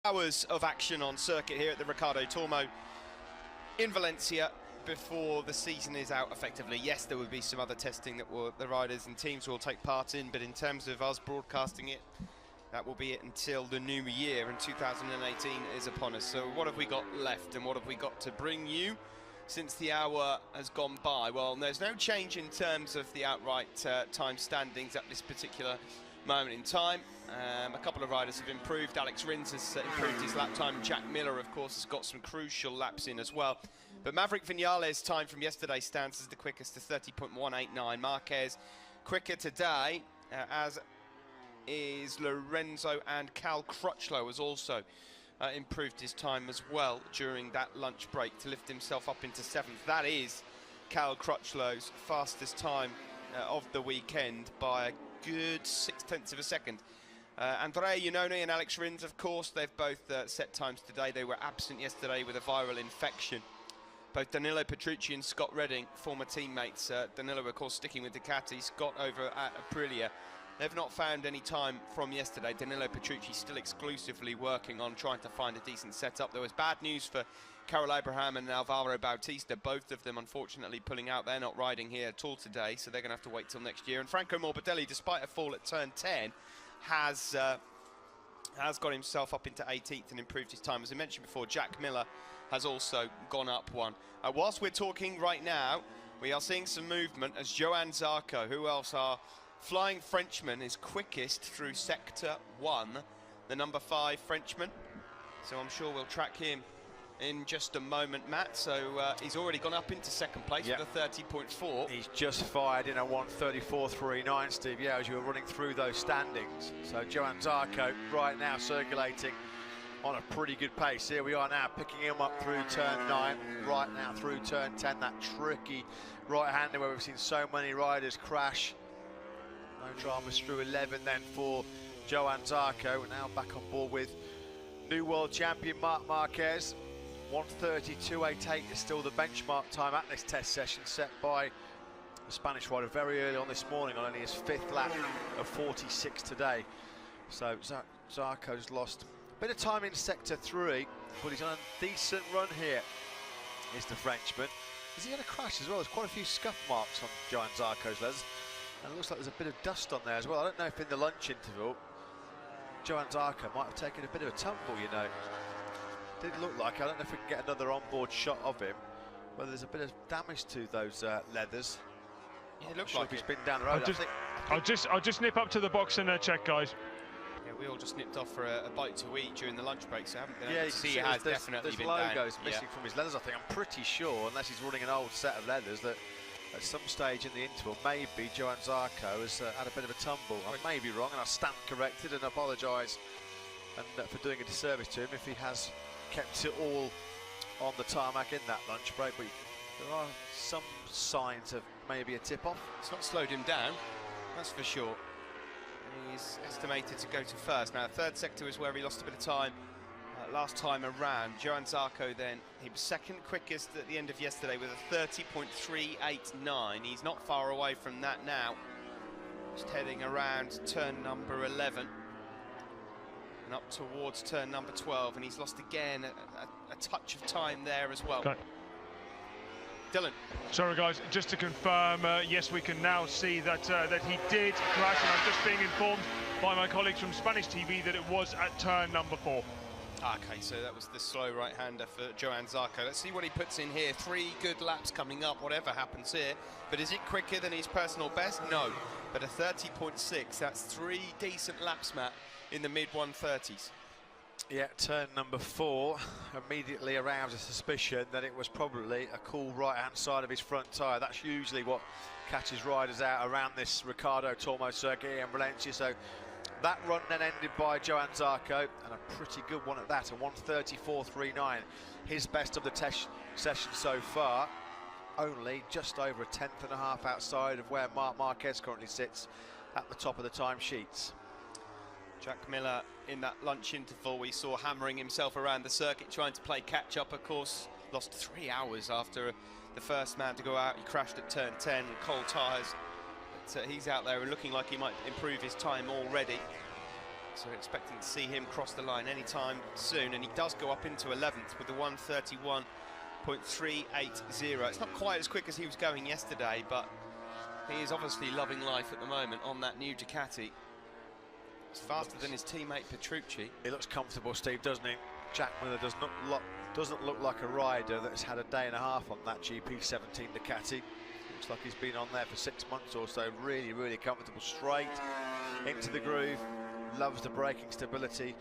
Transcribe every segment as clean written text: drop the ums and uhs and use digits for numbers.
Hours of action on circuit here at the Ricardo Tormo in Valencia before the season is out effectively. Yes, there will be some other testing that the riders and teams will take part in, but in terms of us broadcasting it, that will be it until the new year, and 2018 is upon us. So what have we got left and what have we got to bring you since the hour has gone by? Well, there's no change in terms of the outright time standings at this particular moment in time. A couple of riders have improved. Alex Rins has improved his lap time. Jack Miller, of course, has got some crucial laps in as well. But Maverick Vinales' time from yesterday stands as the quickest to 30.189. Marquez quicker today, as is Lorenzo, and Cal Crutchlow has also improved his time as well during that lunch break to lift himself up into 7th. That is Cal Crutchlow's fastest time of the weekend by a good 0.6 of a second. Andrea Iannone and Alex Rins, of course, they've both set times today. They were absent yesterday with a viral infection. Both Danilo Petrucci and Scott Redding, former teammates. Danilo, of course, sticking with Ducati. Scott over at Aprilia. They've not found any time from yesterday. Danilo Petrucci still exclusively working on trying to find a decent setup. There was bad news for Carol Abraham and Alvaro Bautista, both of them unfortunately pulling out. They're not riding here at all today, so they're going to have to wait till next year. And Franco Morbidelli, despite a fall at turn 10, has got himself up into 18th and improved his time. As I mentioned before, Jack Miller has also gone up one. Whilst we're talking right now, we are seeing some movement as Johann Zarco, who else our flying Frenchman, is quickest through sector 1, the number 5 Frenchman. So I'm sure we'll track him in just a moment, Matt. So he's already gone up into 2nd place with a 30.4. He's just fired in a 1:34.39, Steve, as you were running through those standings. So Johann Zarco right now circulating on a pretty good pace. Here we are now picking him up through turn 9, right now through turn 10, that tricky right-hander where we've seen so many riders crash. No dramas through 11 then for Johann Zarco, and now back on board with new world champion Marc Marquez. 1:32.88 is still the benchmark time at this test session, set by the Spanish rider very early on this morning on only his 5th lap of 46 today. So Zarco's lost a bit of time in sector 3, but he's on a decent run here, is the Frenchman. Is he going to crash as well? There's quite a few scuff marks on Johann Zarco's leathers, and it looks like there's a bit of dust on there as well. I don't know if in the lunch interval Johann Zarco might have taken a bit of a tumble, you know. Did look like, I don't know if we can get another onboard shot of him, whether there's a bit of damage to those leathers. Yeah, it looks like he's been down the road. I'll just nip up to the box and check, guys. Yeah, we all just nipped off for a bite to eat during the lunch break, so I haven't been able to see. He has definitely been down. There's logos missing from his leathers, I think. I'm pretty sure, unless he's running an old set of leathers, that at some stage in the interval, maybe Johann Zarco has had a bit of a tumble. I may be wrong, and I'll stand corrected and apologise for doing a disservice to him if he has kept it all on the tarmac in that lunch break, but there are some signs of maybe a tip-off. It's not slowed him down, that's for sure. He's estimated to go to 1st. Now, 3rd sector is where he lost a bit of time last time around. Johann Zarco then, he was 2nd quickest at the end of yesterday with a 30.389. He's not far away from that now. Just heading around turn number 11. And up towards turn number 12, and he's lost again a touch of time there as well. Okay. Dylan. Sorry guys, just to confirm, yes, we can now see that that he did crash, and I'm just being informed by my colleagues from Spanish TV that it was at turn number 4. Okay, so that was the slow right-hander for Johann Zarco. Let's see what he puts in here. 3 good laps coming up, whatever happens here. But is it quicker than his personal best? No. But a 30.6, that's 3 decent laps, Matt, in the mid-130s. Yeah, turn number 4 immediately aroused a suspicion that it was probably a cool right-hand side of his front tyre. That's usually what catches riders out around this Ricardo Tormo circuit here in Valencia. So that run then ended by Johann Zarco, and a pretty good one at that, a 1:34.39. His best of the test session so far, only just over a 1/10.5 outside of where Marc Marquez currently sits at the top of the timesheets. Jack Miller in that lunch interval we saw hammering himself around the circuit trying to play catch up. Of course, lost 3 hours after the first man to go out. He crashed at turn 10, cold tyres. But he's out there and looking like he might improve his time already. So expecting to see him cross the line anytime soon, and he does go up into 11th with the 1:31.380. It's not quite as quick as he was going yesterday, but he is obviously loving life at the moment on that new Ducati. It's faster than his teammate Petrucci. He looks comfortable, Steve, doesn't he? Jack Miller doesn't look like a rider that's had a day and a half on that GP17 Ducati. Looks like he's been on there for 6 months or so. Really, really comfortable, straight into the groove. Loves the braking stability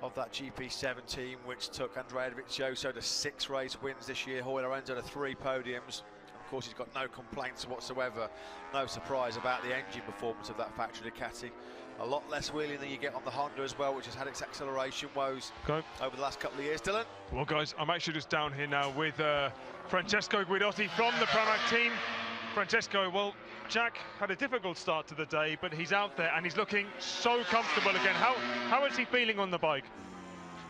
of that GP17, which took Andrea Dovizioso to 6 race wins this year. Hoy Lorenzo to 3 podiums. Of course, he's got no complaints whatsoever. No surprise about the engine performance of that factory Ducati. A lot less wheeling than you get on the Honda as well, which has had its acceleration woes over the last couple of years. Dylan? Well, guys, I'm actually just down here now with Francesco Guidotti from the Pramac team. Francesco, well, Jack had a difficult start to the day, but he's out there and he's looking so comfortable again. How is he feeling on the bike?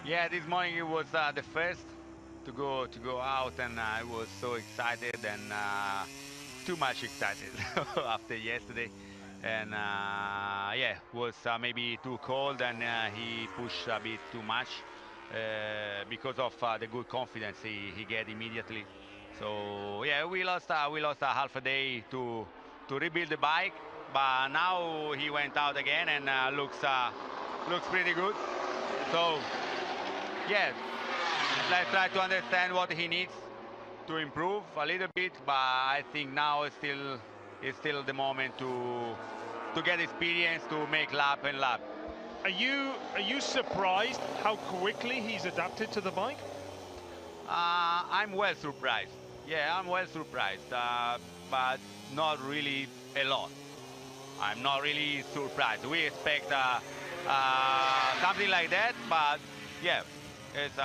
Yeah, this morning it was the first to go out, and I was so excited, and too much excited after yesterday. And yeah, was maybe too cold, and he pushed a bit too much because of the good confidence he get immediately. So yeah, we lost a half a day to rebuild the bike, but now he went out again and looks pretty good. So yeah, let's try to understand what he needs to improve a little bit, but I think now it's still the moment to get experience, to make lap and lap. Are you surprised how quickly he's adapted to the bike? I'm well surprised. Yeah, I'm well surprised, but not really a lot. I'm not really surprised. We expect something like that, but yeah, it's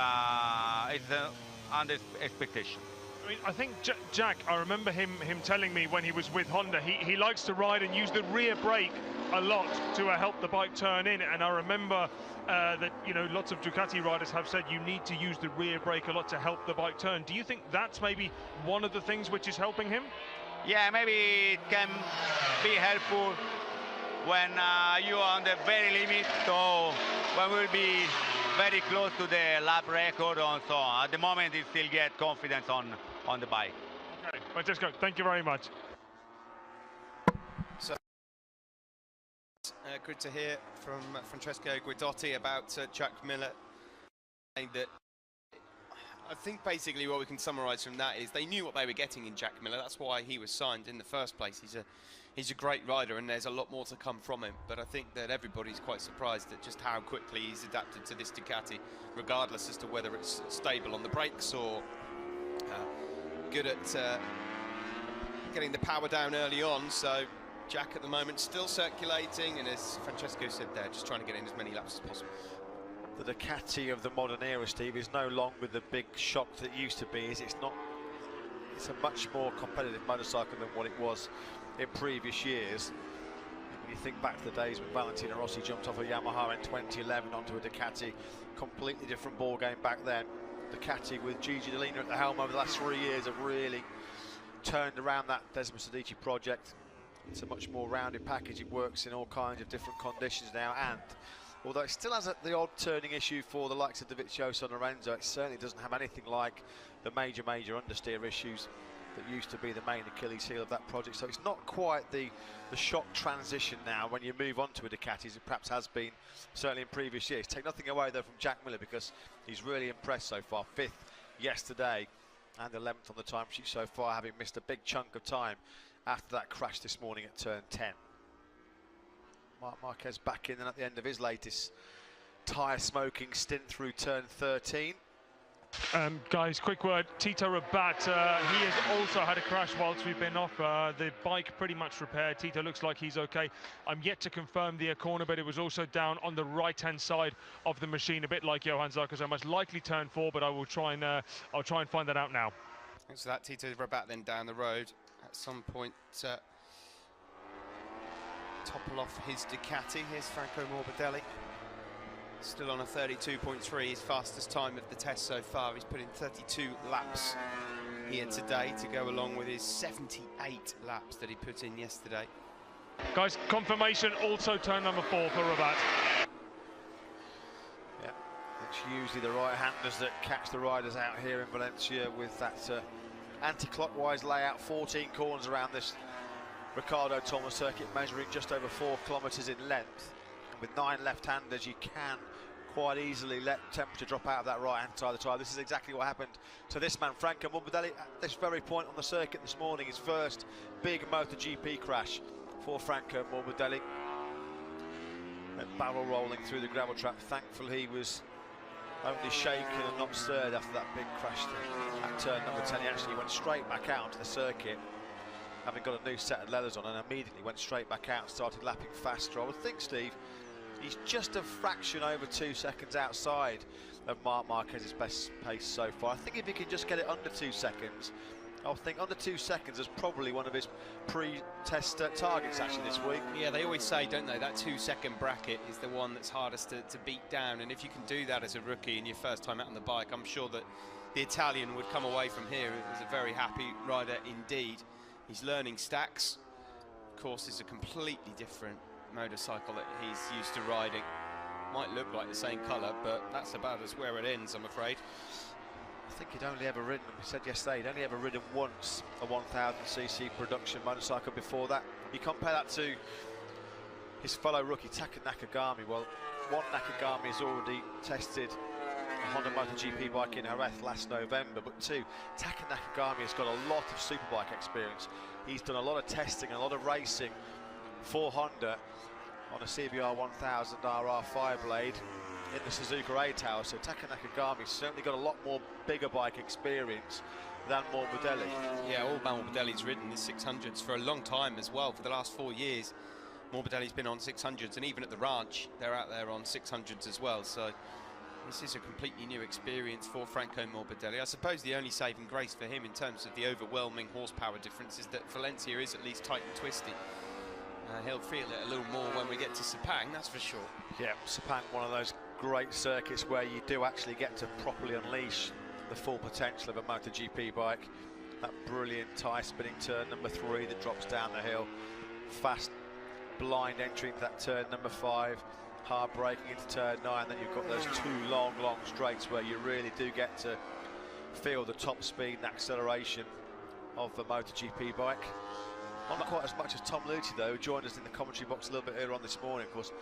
under expectation. I mean, I think Jack, I remember him telling me when he was with Honda, he likes to ride and use the rear brake a lot to help the bike turn in. And I remember that, you know, lots of Ducati riders have said you need to use the rear brake a lot to help the bike turn. Do you think that's maybe one of the things which is helping him? Yeah, maybe it can be helpful when you are on the very limit, so when we'll be very close to the lap record and so on. At the moment, he still get confidence on the bike. Okay, Francesco, thank you very much. So, good to hear from Francesco Guidotti about Jack Miller. That I think basically what we can summarise from that is they knew what they were getting in Jack Miller. That's why he was signed in the first place. He's a great rider, and there's a lot more to come from him. But I think that everybody's quite surprised at just how quickly he's adapted to this Ducati, regardless as to whether it's stable on the brakes or good at getting the power down early on. So Jack at the moment still circulating, and as Francesco said there, just trying to get in as many laps as possible. The Ducati of the modern era, Steve, is no longer the big shock that it used to be. It's a much more competitive motorcycle than what it was in previous years. When you think back to the days when Valentino Rossi jumped off a Yamaha in 2011 onto a Ducati, completely different ball game back then. Ducati with Gigi Dall'Igna at the helm over the last 3 years have really turned around that Desmond Sedici project. It's a much more rounded package. It works in all kinds of different conditions now, and although it still has the odd turning issue for the likes of Dovizioso and Lorenzo, it certainly doesn't have anything like the major understeer issues that used to be the main Achilles heel of that project. So it's not quite the shock transition now when you move on to a Ducati as it perhaps has been certainly in previous years. Take nothing away though from Jack Miller, because he's really impressed so far. 5th yesterday and 11th on the timesheet so far, having missed a big chunk of time after that crash this morning at turn 10. Marc Marquez back in and at the end of his latest tyre smoking stint through turn 13. Guys, quick word, Tito Rabat, he has also had a crash whilst we've been off. The bike pretty much repaired. Tito looks like he's okay. I'm yet to confirm the corner, but it was also down on the right-hand side of the machine, a bit like Johan Zarco, so most likely turn 4, but I'll try and find that out now. Thanks for that. Tito Rabat then down the road at some point. Topple off his Ducati. Here's Franco Morbidelli. Still on a 32.3, his fastest time of the test so far. He's put in 32 laps here today to go along with his 78 laps that he put in yesterday. Guys, confirmation, also turn number 4 for Rabat. It's usually the right-handers that catch the riders out here in Valencia with that anti-clockwise layout. 14 corners around this Ricardo Tormo circuit, measuring just over 4 kilometres in length. And with 9 left-handers, you can quite easily let temperature drop out of that right-hand side of the tyre. This is exactly what happened to this man, Franco Morbidelli, at this very point on the circuit this morning. His first big MotoGP crash for Franco Morbidelli. And barrel rolling through the gravel trap. Thankfully, he was only shaken and not stirred after that big crash at turn number 10. He actually went straight back out onto the circuit, having got a new set of leathers on, and immediately went straight back out and started lapping faster. I would think, Steve, he's just a fraction over 2 seconds outside of Marc Marquez's best pace so far. I think if he can just get it under 2 seconds, I think under 2 seconds is probably one of his pre-test targets actually this week. Yeah, they always say, don't they, that 2 second bracket is the one that's hardest to beat down, and if you can do that as a rookie in your first time out on the bike, I'm sure that the Italian would come away from here as a very happy rider indeed. He's learning stacks. Of course, it's a completely different motorcycle that he's used to riding. Might look like the same colour, but that's about as where it ends, I'm afraid. I think he'd only ever ridden, he said yesterday, he'd only ever ridden once a 1000cc production motorcycle before that. You compare that to his fellow rookie Taka Nakagami. Well, one, Nakagami has already tested a Honda MotoGP bike in Jerez last November, but two, Taka Nakagami has got a lot of superbike experience. He's done a lot of testing, a lot of racing for Honda on a CBR 1000 RR5 blade in the Suzuka A-Tower, so Taka Nakagami's certainly got a lot more bigger bike experience than Morbidelli. Yeah, all Morbidelli's ridden the 600s for a long time as well. For the last 4 years, Morbidelli's been on 600s, and even at the ranch, they're out there on 600s as well. So this is a completely new experience for Franco Morbidelli. I suppose the only saving grace for him in terms of the overwhelming horsepower difference is that Valencia is at least tight and twisty. He'll feel it a little more when we get to Sepang, that's for sure. Yeah, Sepang, one of those great circuits where you do actually get to properly unleash the full potential of a MotoGP bike. That brilliant tyre spinning turn number 3 that drops down the hill. Fast, blind entry into that turn number 5. Hard braking into turn 9. Then you've got those 2 long straights where you really do get to feel the top speed and acceleration of the MotoGP bike. Not quite as much as Tom Luthi, though, who joined us in the commentary box a little bit earlier on this morning. Of course,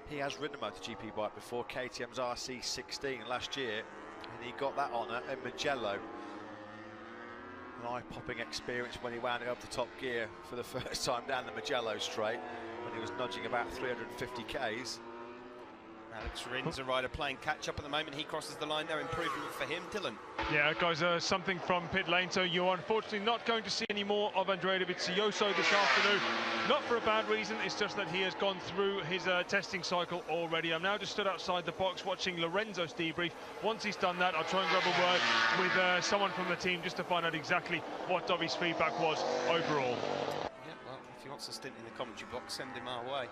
he has ridden a MotoGP bike before, KTM's RC16 last year, and he got that honour in Mugello. An eye-popping experience when he wound it up to top gear for the first time down the Mugello straight, when he was nudging about 350 Ks. Alex Rins, a rider playing catch-up at the moment. He crosses the line, no improvement for him. Dylan. Yeah, guys, something from pit lane. So you're unfortunately not going to see any more of Andrea Dovizioso this afternoon. Not for a bad reason, it's just that he has gone through his testing cycle already. I'm now just stood outside the box watching Lorenzo's debrief. Once he's done that, I'll try and grab a word with someone from the team just to find out exactly what Dovi's feedback was overall. Yeah, well, if he wants to stint in the commentary box, send him our way.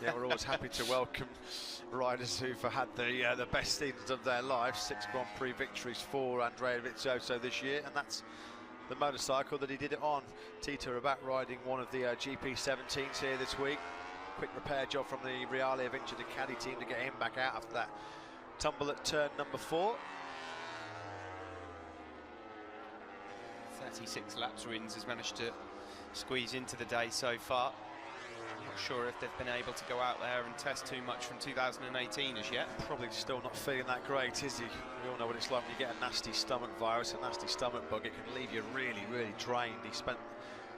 Yeah, we're always happy to welcome riders who've had the best seasons of their lives. 6 Grand Prix victories for Andrea Dovizioso this year, and that's the motorcycle that he did it on. Tito Rabat riding one of the GP17s here this week. Quick repair job from the Reale Avinci Ducati team to get him back out after that tumble at turn number 4. 36 laps Rins has managed to squeeze into the day so far. Not sure if they've been able to go out there and test too much from 2018 as yet. Probably still not feeling that great, is he? We all know what it's like when you get a nasty stomach virus, a nasty stomach bug. It can leave you really drained. He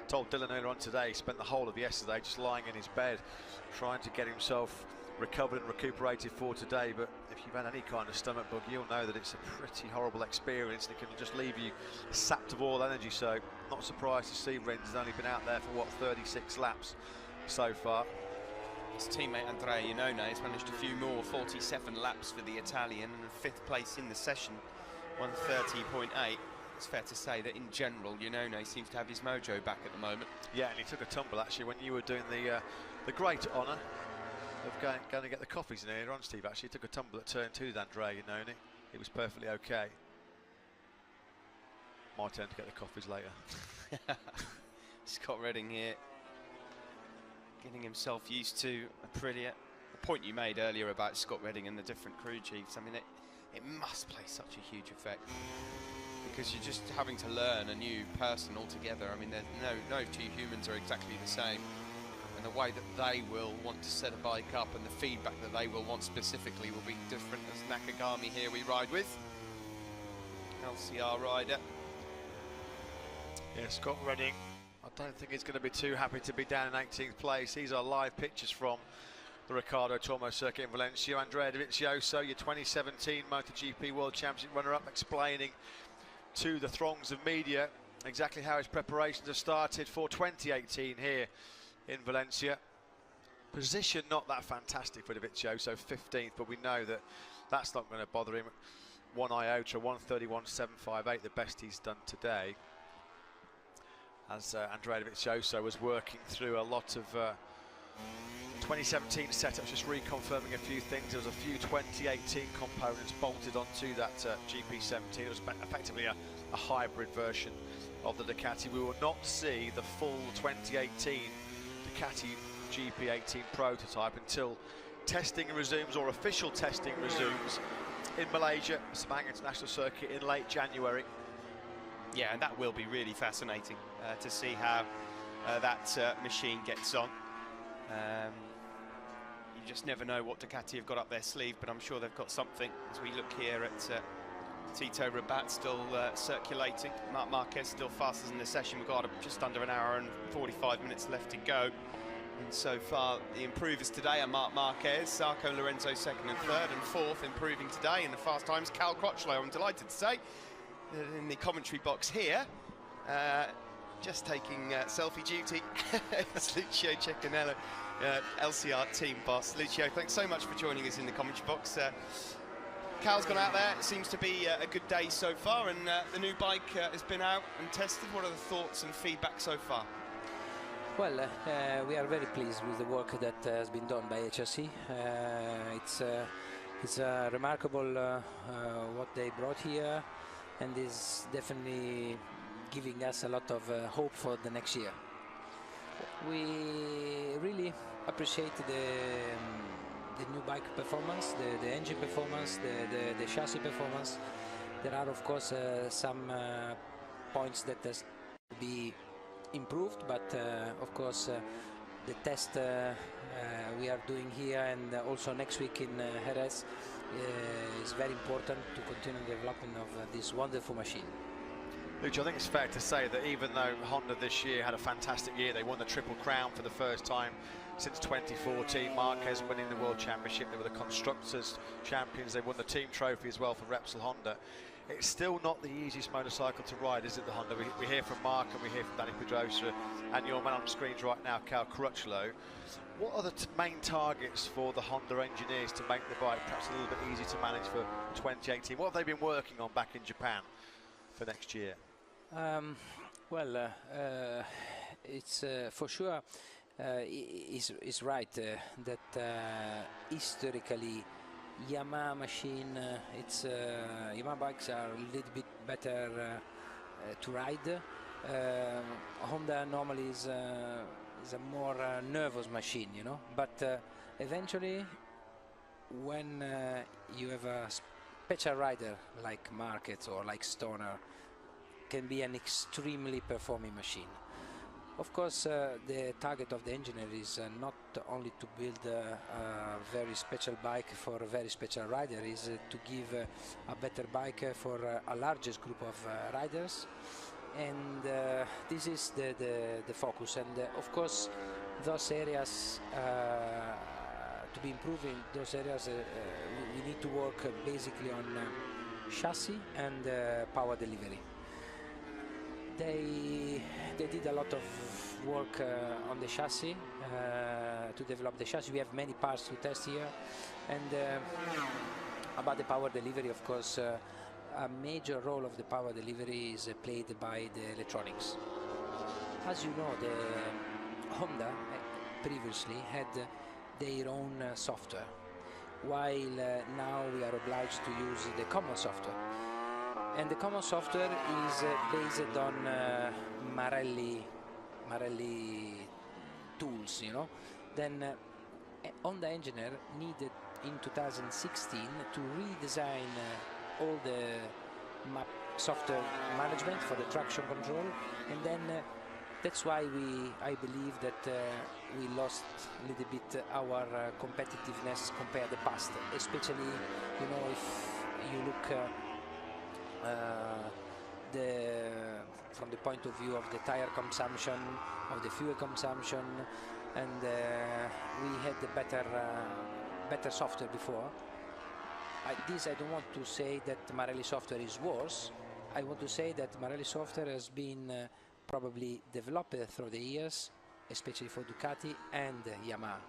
told Dylan earlier on today, he spent the whole of yesterday just lying in his bed, trying to get himself recovered and recuperated for today. But if you've had any kind of stomach bug, you'll know that it's a pretty horrible experience, and it can just leave you sapped of all energy. So not surprised to see Rins has only been out there for, what, 36 laps so far. His teammate Andrea Iannone has managed a few more, 47 laps for the Italian, and 5th place in the session, 130.8. It's fair to say that in general, Iannone seems to have his mojo back at the moment. Yeah, and he took a tumble actually when you were doing the great honour of going to get the coffees in earlier on, Steve. Actually, he took a tumble at turn 2 with Andrea Iannone. He was perfectly okay. My turn to get the coffees later. Scott Redding here, getting himself used to point you made earlier about Scott Redding and the different crew chiefs, I mean, it must play such a huge effect, because you're just having to learn a new person altogether. I mean, there's no two humans are exactly the same, and the way that they will want to set a bike up and the feedback that they will want specifically will be different. As Nakagami here we ride with, LCR rider. Yeah, Scott Redding, I don't think he's going to be too happy to be down in 18th place. These are live pictures from the Riccardo Tormo circuit in Valencia. Andrea Dovizioso, your 2017 MotoGP World Championship runner-up, explaining to the throngs of media exactly how his preparations have started for 2018 here in Valencia. Position not that fantastic for Dovizioso, 15th, but we know that that's not going to bother him. 1 iota, 1:31.758, the best he's done today. As Andrea Dovizioso was working through a lot of 2017 setups, just reconfirming a few things. There was a few 2018 components bolted onto that GP17. It was effectively a hybrid version of the Ducati. We will not see the full 2018 Ducati GP18 prototype until testing resumes, or official testing resumes, in Malaysia, Sepang International Circuit in late January. Yeah, and that will be really fascinating to see how that machine gets on. You just never know what Ducati have got up their sleeve, but I'm sure they've got something. As we look here at Tito Rabat still circulating, Marc Marquez still fastest in the session. We've got just under an hour and 45 minutes left to go. And so far, the improvers today are Marc Marquez, Sarko Lorenzo second and third, and fourth improving today in the fast times, Cal Crutchlow, I'm delighted to say, in the commentary box here, just taking selfie duty. It's Lucio Cecchinello, LCR team boss. Lucio, thanks so much for joining us in the commentary box. Cal's gone out there. It seems to be a good day so far, and the new bike has been out and tested. What are the thoughts and feedback so far? Well, we are very pleased with the work that has been done by HRC. It's remarkable what they brought here, and is definitely giving us a lot of hope for the next year. We really appreciate the new bike performance, the engine performance, the chassis performance. There are of course some points that has to be improved, but of course the test we are doing here and also next week in Jerez is very important to continue the development of this wonderful machine. Lucio, I think it's fair to say that even though Honda this year had a fantastic year, they won the Triple Crown for the first time since 2014. Marquez winning the World Championship, they were the Constructors Champions, they won the Team Trophy as well for Repsol Honda. It's still not the easiest motorcycle to ride, is it, the Honda? We hear from Mark and we hear from Danny Pedrosa, and your man on the screens right now, Cal Crutchlow. What are the main targets for the Honda engineers to make the bike perhaps a little bit easier to manage for 2018? What have they been working on back in Japan for next year? It's for sure is right that historically Yamaha machine, Yamaha bikes are a little bit better to ride. Honda normally is a more nervous machine, you know. But eventually, when you have a special rider like Marquez or like Stoner, can be an extremely performing machine. Of course, the target of the engineer is not only to build a very special bike for a very special rider, is to give a better bike for a largest group of riders, and this is the focus. And of course, those areas to be improving, those areas we need to work basically on chassis and power delivery. They did a lot of work on the chassis to develop the chassis. We have many parts to test here, and about the power delivery, of course, a major role of the power delivery is played by the electronics. As you know, the Honda previously had their own software, while now we are obliged to use the common software. And the common software is based on Marelli tools, you know. Then Honda engineer needed in 2016 to redesign all the map software management for the traction control, and then that's why I believe that we lost a little bit our competitiveness compared to the past, especially, you know, if you look from the point of view of the tire consumption, of the fuel consumption, and we had the better software before. I don't want to say that Marelli software is worse. I want to say that Marelli software has been probably developed through the years, especially for Ducati and Yamaha,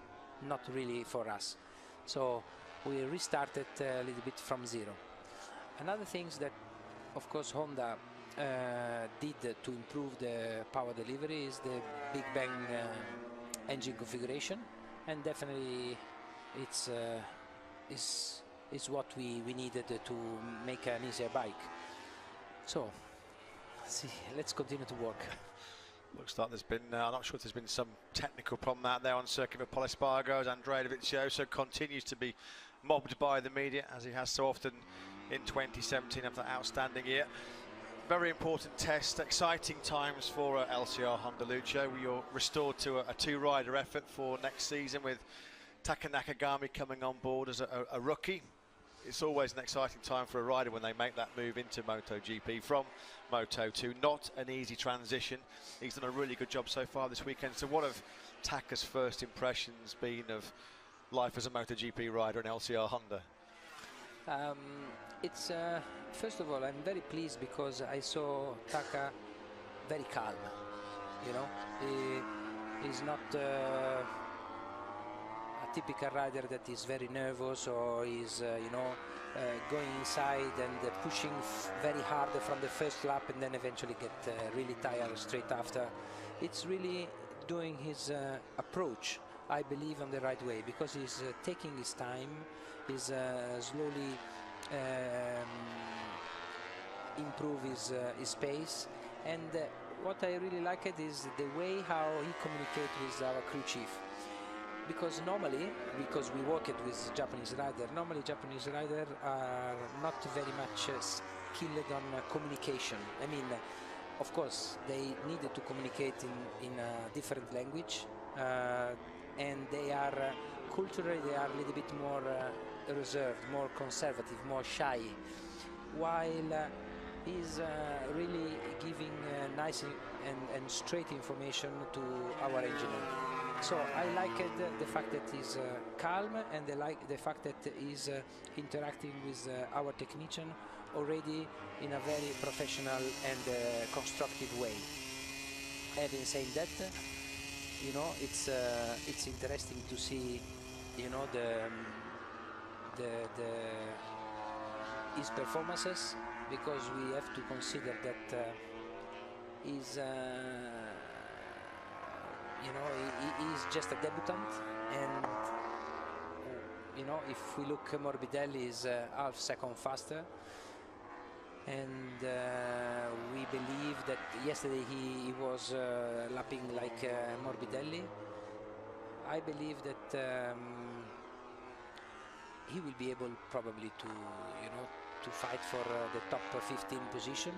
not really for us. So we restarted a little bit from zero. Another things that, of course, Honda did to improve the power delivery is the Big Bang engine configuration, and definitely it's is what we needed to make an easier bike. So let's continue to work. Looks like there's been, I'm not sure if there's been some technical problem out there on circuit for Polispargo, as Andrea Dovizioso continues to be mobbed by the media, as he has so often in 2017 after that outstanding year. Very important test, exciting times for LCR Honda, Lucio. You're restored to a two-rider effort for next season with Taka Nakagami coming on board as a rookie. It's always an exciting time for a rider when they make that move into MotoGP from Moto2. Not an easy transition. He's done a really good job so far this weekend. So what have Taka's first impressions been of life as a MotoGP rider in LCR Honda? It's first of all, I'm very pleased because I saw Taka very calm. You know, he's not a typical rider that is very nervous or is you know, going inside and pushing very hard from the first lap and then eventually get really tired straight after. It's really doing his approach, I believe, on the right way, because he's taking his time, he's slowly improve his pace, and what I really like it is the way how he communicates with our crew chief. Because normally, because we work it with Japanese rider, normally Japanese riders are not very much skilled on communication. I mean, of course, they needed to communicate in a different language, and they are culturally they are a little bit more reserved, more conservative, more shy, while he's really giving nice and straight information to our engineer. So I like the fact that he's calm, and I like the fact that he's interacting with our technician already in a very professional and constructive way. Having said that, you know, it's interesting to see, you know, his performances, because we have to consider that he's you know, he's just a debutant, and you know, if we look, Morbidelli is half second faster, and we believe that yesterday he was lapping like Morbidelli. I believe that he will be able probably to, you know, to fight for the top 15 position,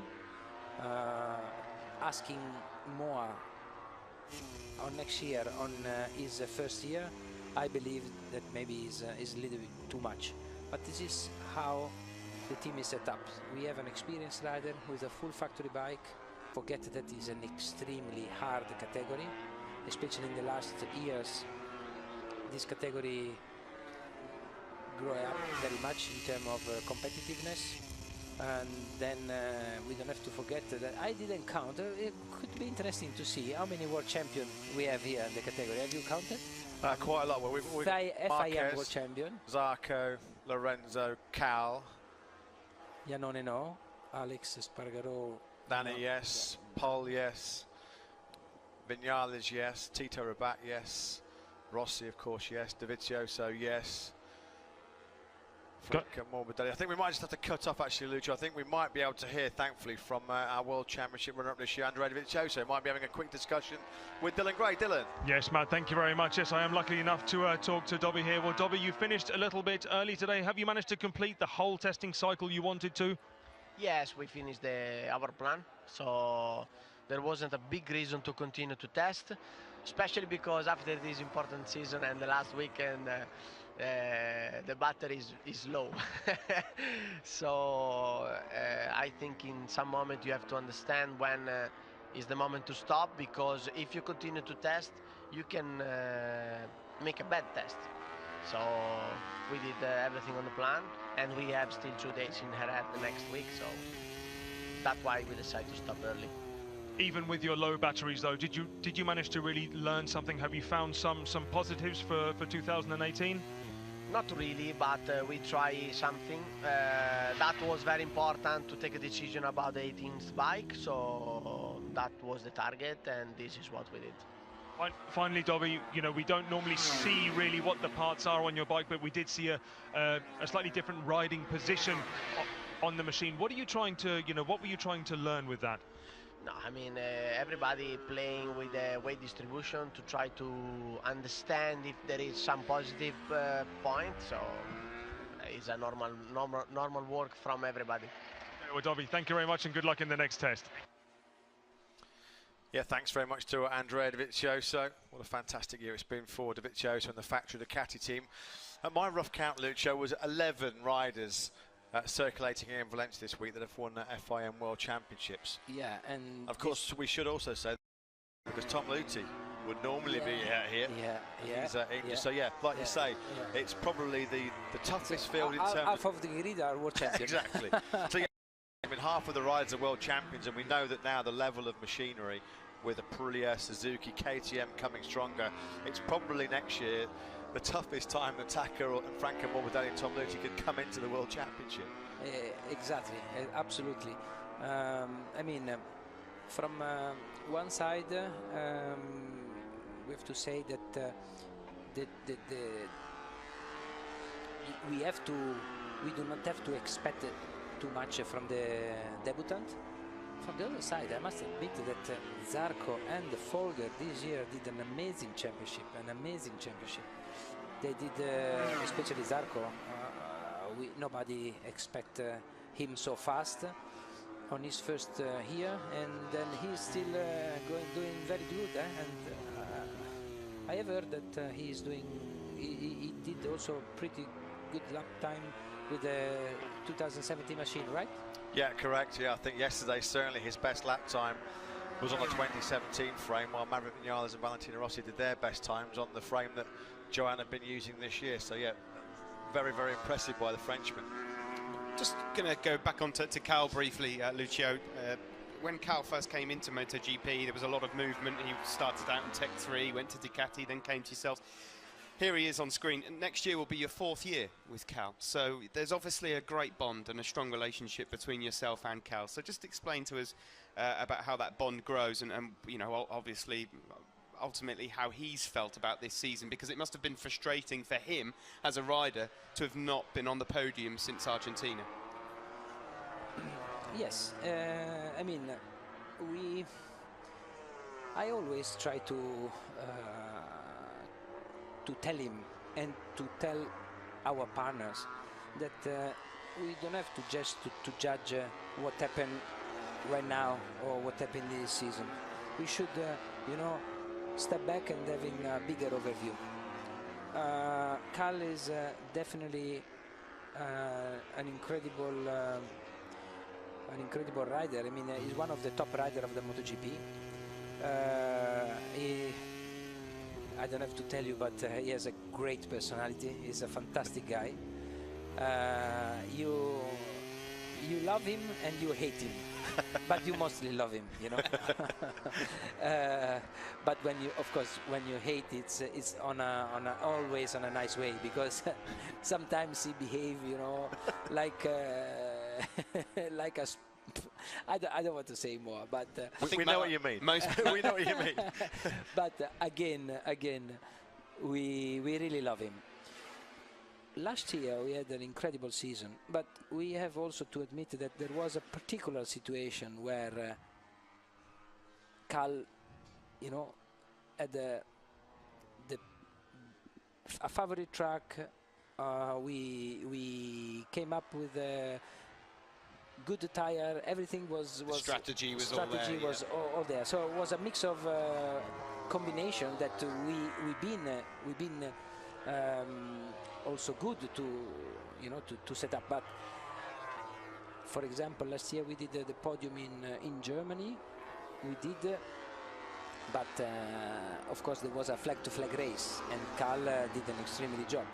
asking more on next year, on his first year. I believe that maybe is a little bit too much, but this is how the team is set up. We have an experienced rider with a full factory bike. Forget that is an extremely hard category, especially in the last years. This category grew up very much in terms of competitiveness. And then we don't have to forget that I didn't count. It could be interesting to see how many world champions we have here in the category. Have you counted? Quite a lot. Well, we've FIM world champion. Zarco, Lorenzo, Cal. Iannone no. Alex Espargaro. Danny, no. Yes. Yeah. Paul, yes. Viñales, yes. Tito Rabat, yes. Rossi, of course, yes. Dovizioso, yes. Franca Morbidelli. I think we might just have to cut off, actually, Lucio. I think we might be able to hear, thankfully, from our World Championship runner-up this year, Andrea Dovizioso. Might be having a quick discussion with Dylan Gray. Dylan. Yes, Matt, thank you very much. Yes, I am lucky enough to talk to Dobby here. Well, Dobby, you finished a little bit early today. Have you managed to complete the whole testing cycle you wanted to? Yes, we finished our plan, so there wasn't a big reason to continue to test, especially because after this important season and the last weekend, the battery is low. So I think in some moment you have to understand when is the moment to stop, because if you continue to test, you can make a bad test. So we did everything on the plan, and we have still 2 days in Jerez the next week, so that's why we decided to stop early. Even with your low batteries, though, did you manage to really learn something? Have you found some positives for 2018? Not really, but we try something. That was very important to take a decision about the 18th bike, so that was the target, and this is what we did. Finally, Dobby, you know, we don't normally see really what the parts are on your bike, but we did see a slightly different riding position on the machine. What are you trying to, what were you trying to learn with that? No, I mean, everybody playing with the weight distribution to try to understand if there is some positive point. So it's a normal work from everybody. Okay, well, Dobby, thank you very much and good luck in the next test. Yeah, thanks very much to Andrea Dovizioso. What a fantastic year it's been for Dovizioso and the factory Ducati team. At my rough count, Lucio, was 11 riders circulating here in Valencia this week that have won FIM World Championships. Yeah, and of course we should also say, because Tom Luthi would normally be out here. So yeah, like you say, it's probably the toughest field in terms half of the grid are world champions. Exactly. So yeah, I mean, half of the riders are world champions, and we know that now the level of machinery with Aprilia, Suzuki, KTM coming stronger, it's probably next year the toughest time that Taka and Franca Morbidelli and Tom Luthi could come into the World Championship. Exactly, absolutely. I mean, from one side, we have to say that we do not have to expect too much from the debutant. From the other side, I must admit that Zarco and Folger this year did an amazing championship, They did, especially Zarco, nobody expect him so fast on his first year, and then he's still doing very good. And I have heard that he did also pretty good lap time with the 2017 machine, right? Yeah, correct. Yeah, I think yesterday certainly his best lap time was on the 2017 frame, while Maverick Vinales and Valentino Rossi did their best times on the frame that Joan had been using this year. So yeah, very, very impressive by the Frenchman. Just going to go back on to Cal briefly, Lucio. When Cal first came into MotoGP, there was a lot of movement. He started out in Tech 3, went to Ducati, then came to yourself. Here he is on screen. Next year will be your 4th year with Cal. So there's obviously a great bond and a strong relationship between yourself and Cal. So just explain to us about how that bond grows and you know, obviously, ultimately how he's felt about this season, because it must have been frustrating for him as a rider to have not been on the podium since Argentina. Yes, I mean, I always try to tell him and to tell our partners that we don't have to just to judge what happened right now or what happened this season. We should, you know, step back and having a bigger overview. Cal is definitely an incredible rider. I mean, he's one of the top riders of the MotoGP. I don't have to tell you, but he has a great personality. He's a fantastic guy. You love him and you hate him, but you mostly love him, you know. But when you, of course, when you hate, it's always on a nice way, because sometimes he behave, you know, like like a. I don't want to say more, but we know what you mean. We know what you mean. But again, we really love him. last year we had an incredible season, but we have also to admit that there was a particular situation where Cal, you know, had a favorite track. We came up with a good tire. Everything was strategy was all there. So it was a mix of combination that we've been also good to set up. But for example, last year we did the podium in Germany. We did. But of course there was a flag-to-flag race, and Cal did an extremely job.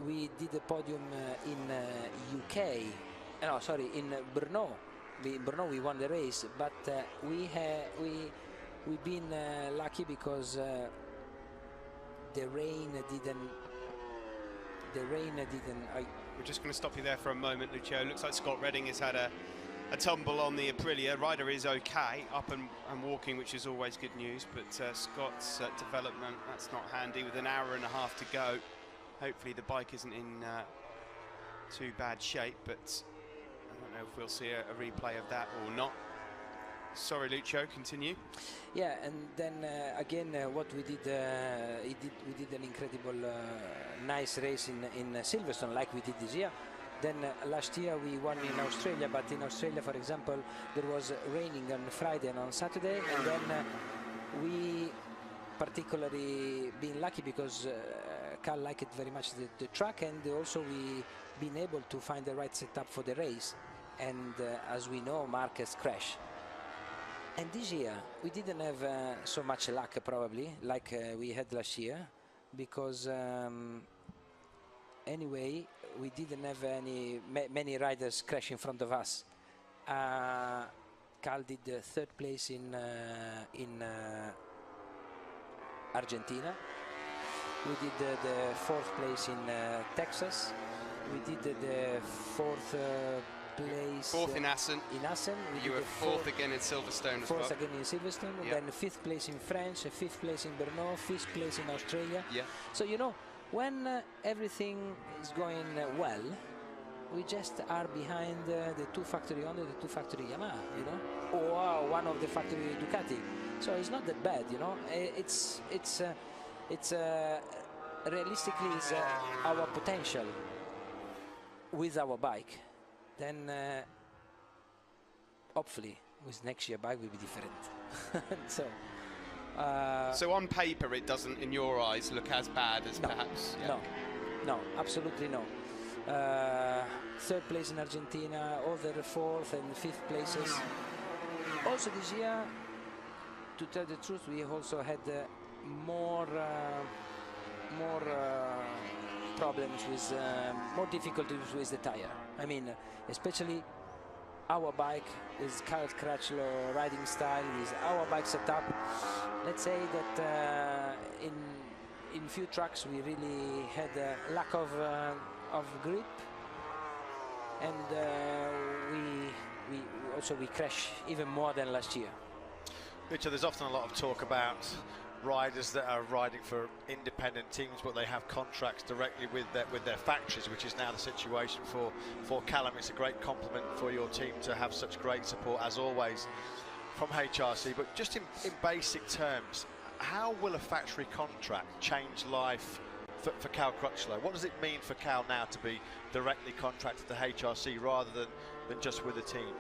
We did a podium in UK. No, sorry, in Brno. In Brno we won the race, but we've been lucky because the rain didn't. We're just going to stop you there for a moment, Lucio. Looks like Scott Redding has had a tumble on the Aprilia. Rider is okay, up and walking, which is always good news, but Scott's development, that's not handy with an hour and a half to go. Hopefully the bike isn't in too bad shape, but I don't know if we'll see a replay of that or not. Sorry, Lucio, continue. Yeah, and then again, what we did, we did an incredible, nice race in Silverstone, like we did this year. Then last year we won in Australia, but in Australia, for example, there was raining on Friday and on Saturday, and then we particularly been lucky because Cal liked very much the track, and also we been able to find the right setup for the race. And as we know, Marquez crashed. And this year we didn't have so much luck, probably, like we had last year, because anyway, we didn't have many riders crash in front of us. Cal did third place in Argentina. We did the fourth place in Texas. We did the fourth place. Fourth in Assen. In Assen. You were fourth again in Silverstone as well. Fourth again in Silverstone. Yep. Then fifth place in France, fifth place in Brno, fifth place in Australia. Yeah. So you know, when everything is going well, we just are behind the two factory Honda, the two factory Yamaha, you know, or one of the factory Ducati. So it's not that bad, you know. It's realistically is our potential with our bike. Then hopefully with next year bike will be different. So on paper it doesn't, in your eyes, look as bad as perhaps. Yeah. No, absolutely no. Third place in Argentina, other fourth and fifth places. Also this year, to tell the truth, we also had more problems with more difficulties with the tire. I mean, especially our bike is Carl Crutchlow riding style with our bike setup. Let's say that in few tracks we really had a lack of grip, and we crash even more than last year. Richard, there's often a lot of talk about riders that are riding for independent teams, but they have contracts directly with their factories, which is now the situation for Callum. It's a great compliment for your team to have such great support, as always, from HRC. But just in basic terms, how will a factory contract change life for Cal Crutchlow? What does it mean for Cal now to be directly contracted to HRC rather than just with a team?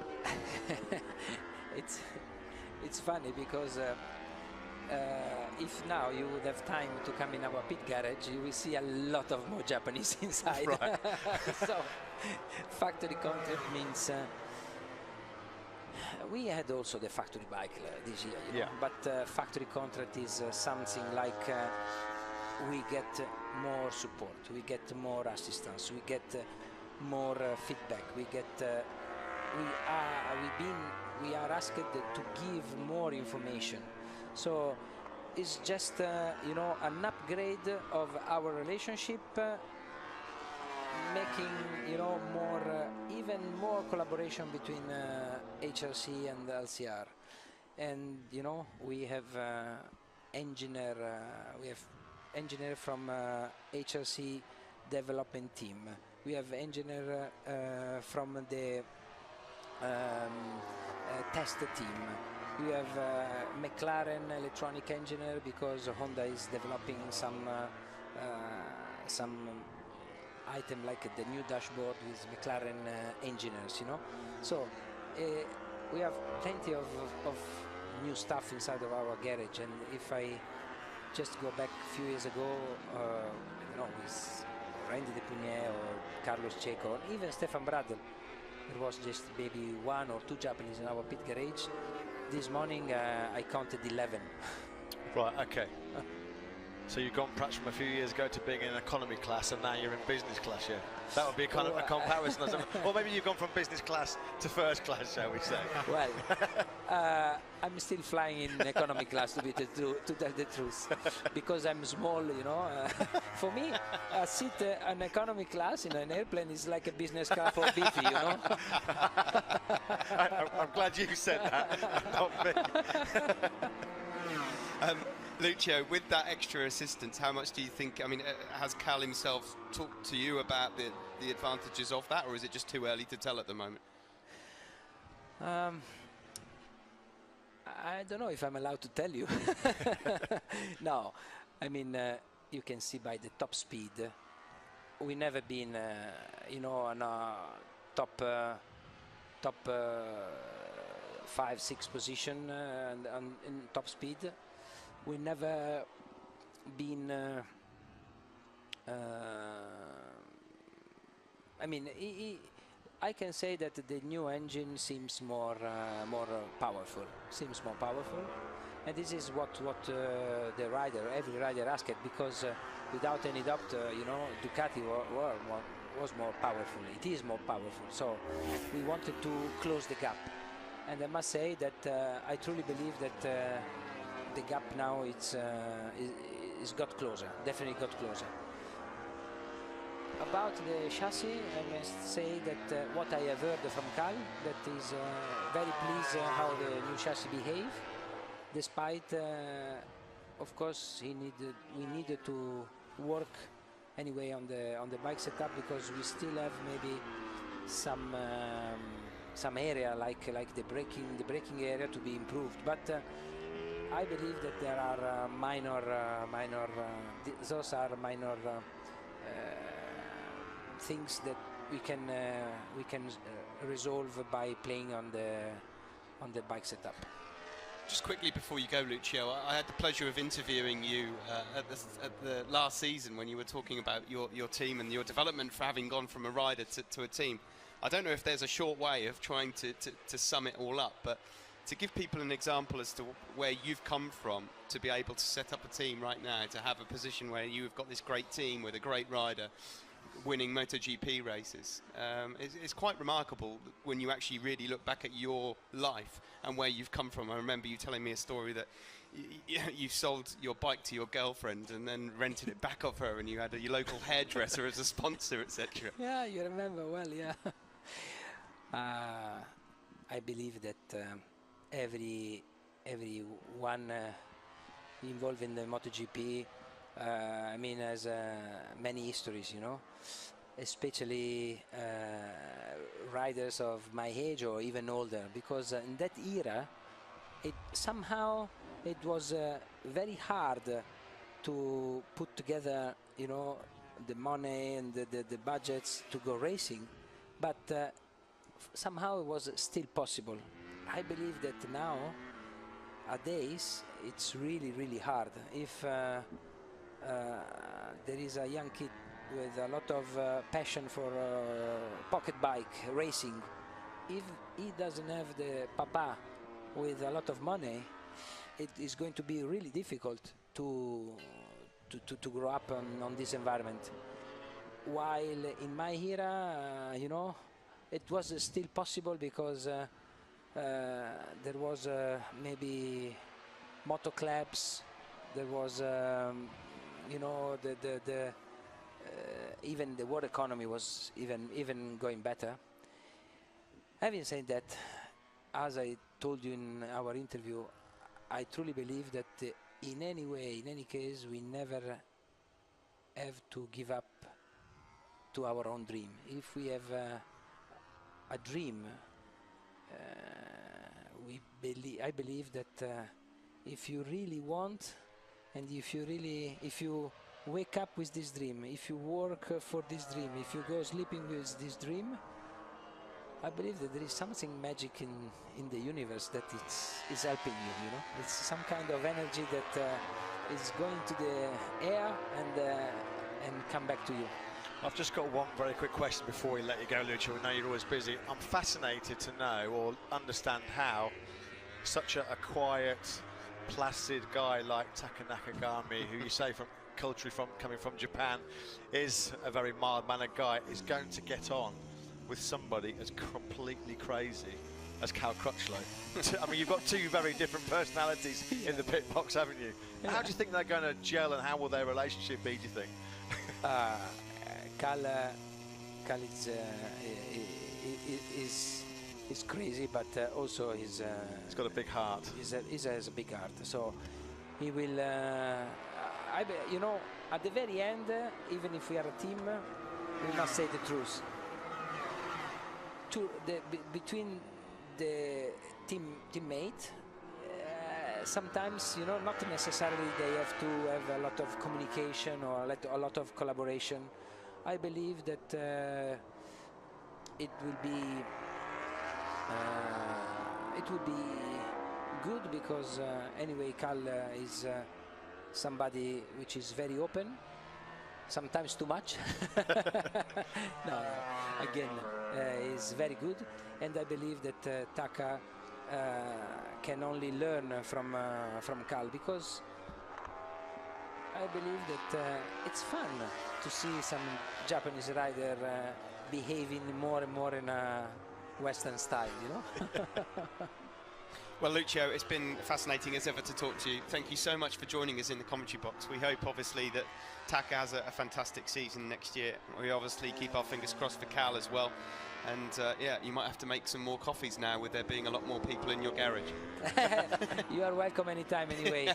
It's funny because if now you would have time to come in our pit garage, you will see a lot of more Japanese inside. Right. So factory contract means we had also the factory bike this year, you know? But factory contract is something like we get more support, we get more assistance, we get more feedback, we are asked to give more information. So it's just you know, an upgrade of our relationship, making, you know, more even more collaboration between HRC and LCR. And you know, we have engineer from HRC development team. We have engineer from the test team. We have McLaren electronic engineer because Honda is developing some item like the new dashboard with McLaren engineers, you know. So we have plenty of new stuff inside of our garage, and if I just go back a few years ago, you know, with Randy De Pugnet or Carlos Checo, or even Stefan Bradl, there was just maybe 1 or 2 Japanese in our pit garage. This morning I counted 11. Right, okay. So you've gone perhaps from a few years ago to being in economy class, and now you're in business class, yeah? That would be a kind of a comparison. Or maybe you've gone from business class to first class, shall we say? Well, I'm still flying in economy class, to tell the truth, because I'm small, you know. For me, a seat an economy class in an airplane is like a business class for Beefy, you know. I'm glad you said that, not me. Lucio, with that extra assistance, how much do you think, I mean, has Cal himself talked to you about the advantages of that, or is it just too early to tell at the moment? I don't know if I'm allowed to tell you. No, I mean, you can see by the top speed, we never been, you know, on a top 5-6 position in top speed. We never been. I mean, I can say that the new engine seems more powerful. Seems more powerful, and this is what every rider asked, because without any doubt, you know, Ducati was more powerful. It is more powerful. So we wanted to close the gap, and I must say that I truly believe that. The gap now it's got closer, definitely got closer. About the chassis, I must say that what I have heard from Cal, that is very pleased how the new chassis behave, despite of course we needed to work anyway on the bike setup, because we still have maybe some area like the braking area to be improved, but I believe that there are those are minor things that we can resolve by playing on the bike setup. Just quickly before you go, Lucio, I had the pleasure of interviewing you at the last season when you were talking about your team and your development for having gone from a rider to a team. I don't know if there's a short way of trying to sum it all up, but to give people an example as to where you've come from to be able to set up a team right now, to have a position where you've got this great team with a great rider winning MotoGP races, it's quite remarkable when you actually really look back at your life and where you've come from. I remember you telling me a story that you sold your bike to your girlfriend and then rented it back off her, and you had your local hairdresser as a sponsor, etc. Yeah, you remember well, yeah. I believe that everyone involved in the MotoGP, I mean, has many histories, you know, especially riders of my age or even older, because in that era, it was very hard to put together, you know, the money and the budgets to go racing, but somehow it was still possible. I believe that nowadays it's really hard. If there is a young kid with a lot of passion for pocket bike racing, if he doesn't have the papa with a lot of money, it is going to be really difficult to grow up on this environment. While in my era, you know, it was still possible because there was maybe moto clubs, there was you know, even the world economy was even going better. Having said that, as I told you in our interview, I truly believe that in any way, in any case, we never have to give up to our own dream. If we have a dream, I believe that if you really want, and if you wake up with this dream, if you work for this dream, if you go sleeping with this dream, I believe that there is something magic in the universe that is helping you. You know, it's some kind of energy that is going to the air and come back to you. I've just got one very quick question before we let you go, Lucio. I know you're always busy. I'm fascinated to know or understand how such a quiet, placid guy like Taka Nakagami, who you say coming from Japan, is a very mild-mannered guy, is going to get on with somebody as completely crazy as Cal Crutchlow. I mean, you've got two very different personalities in the pit box, haven't you? Yeah. How do you think they're going to gel, and how will their relationship be, do you think? Cal is crazy, but also he's got a big heart. He has a big heart, so he will. You know, at the very end, even if we are a team, we must say the truth. Between the teammate, sometimes, you know, not necessarily they have to have a lot of communication or a lot of collaboration. I believe that it will be good because anyway, Cal is somebody which is very open, sometimes too much. No, again, is very good, and I believe that Taka can only learn from Cal, because I believe that it's fun to see some Japanese rider behaving more and more in a Western style, you know. Well, Lucio, it's been fascinating as ever to talk to you. Thank you so much for joining us in the commentary box. We hope, obviously, that Taka has a fantastic season next year. We obviously keep our fingers crossed for Cal as well. And yeah, you might have to make some more coffees now, with there being a lot more people in your garage. You are welcome anytime, anyway.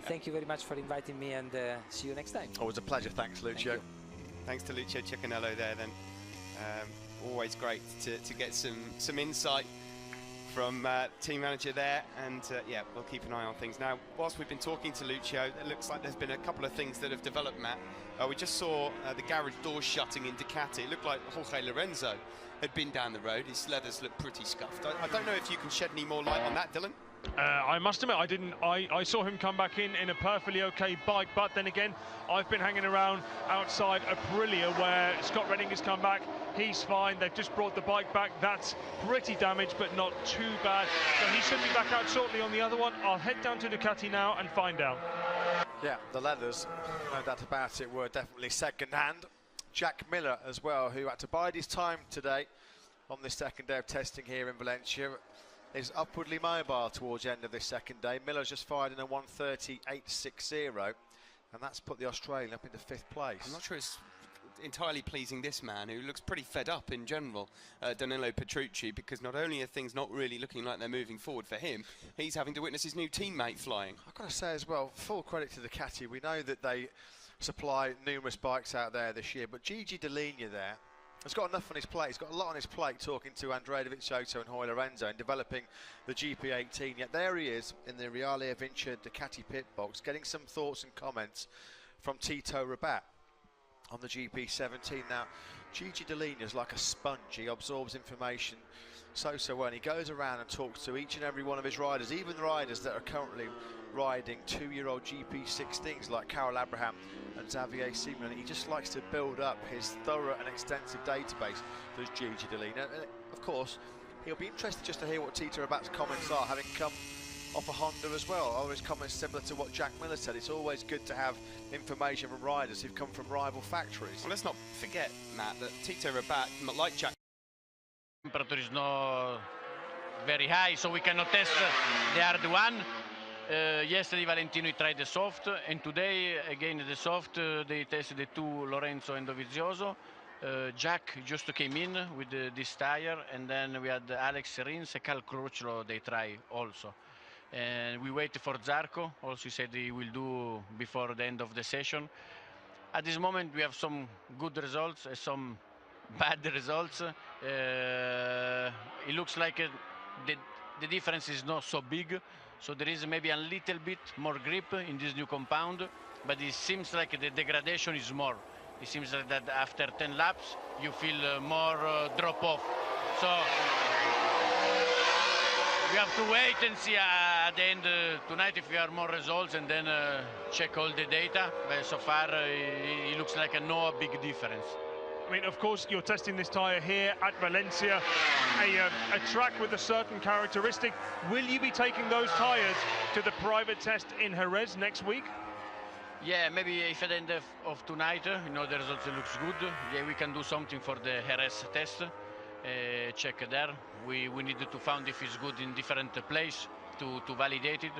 Thank you very much for inviting me, and see you next time. Always a pleasure. Thanks, Lucio. Thanks to Lucio Ciccanello there, then. Always great to get some insight from team manager there, and yeah, we'll keep an eye on things. Now, whilst we've been talking to Lucio, it looks like there's been a couple of things that have developed, Matt. We just saw the garage doors shutting in Ducati. It looked like Jorge Lorenzo had been down the road. His leathers look pretty scuffed. I don't know if you can shed any more light on that, Dylan. I must admit, I didn't. I saw him come back in a perfectly okay bike, but then again, I've been hanging around outside Aprilia where Scott Redding has come back. He's fine. They've just brought the bike back. That's pretty damaged, but not too bad. So he should be back out shortly on the other one. I'll head down to Ducati now and find out. Yeah, the leathers, no doubt about it, were definitely second-hand. Jack Miller as well, who had to bide his time today on this second day of testing here in Valencia, is upwardly mobile towards the end of this second day. Miller's just fired in a 1:30.860, and that's put the Australian up into 5th place. I'm not sure it's entirely pleasing this man, who looks pretty fed up in general, Danilo Petrucci, because not only are things not really looking like they're moving forward for him, he's having to witness his new teammate flying. I've got to say as well, full credit to Ducati. We know that they supply numerous bikes out there this year, but Gigi Dall'Igna there has got enough on his plate. He's got a lot on his plate, talking to Andrea Dovizioso and Jorge Lorenzo and developing the GP18. Yet there he is in the Reale Avintia Ducati pit box, getting some thoughts and comments from Tito Rabat on the GP17. Now, Gigi Dall'Igna is like a sponge. He absorbs information so well, and he goes around and talks to each and every one of his riders, even the riders that are currently riding 2-year-old GP16s like Carol Abraham and Xavier Simon. He just likes to build up his thorough and extensive database. There's Gigi Dall'Igna. Of course, he'll be interested just to hear what Tito Rabat's comments are, having come off a Honda as well. Are his comments similar to what Jack Miller said? It's always good to have information from riders who've come from rival factories. Well, let's not forget, Matt, that Tito Rabat, like Jack, temperature is not very high, so we cannot test the hard one. Yesterday Valentino tried the soft, and today again the soft. They tested the two, Lorenzo and Dovizioso. Jack just came in with this tire, and then we had Alex Rins and Cal Crutchlow. They try also, and we wait for Zarco. Also, he said he will do before the end of the session. At this moment, we have some good results and some bad results. It looks like the difference is not so big, so there is maybe a little bit more grip in this new compound, but it seems like the degradation is more. It seems like that after 10 laps, you feel more drop off. So we have to wait and see at the end tonight if we have more results and then check all the data. But so far, it looks like no big difference. I mean, of course, you're testing this tyre here at Valencia, a track with a certain characteristic. Will you be taking those tyres to the private test in Jerez next week? Yeah, maybe if at the end of tonight, you know, the results looks good. Yeah, we can do something for the Jerez test. Check there. We needed to find if it's good in different place to validate it.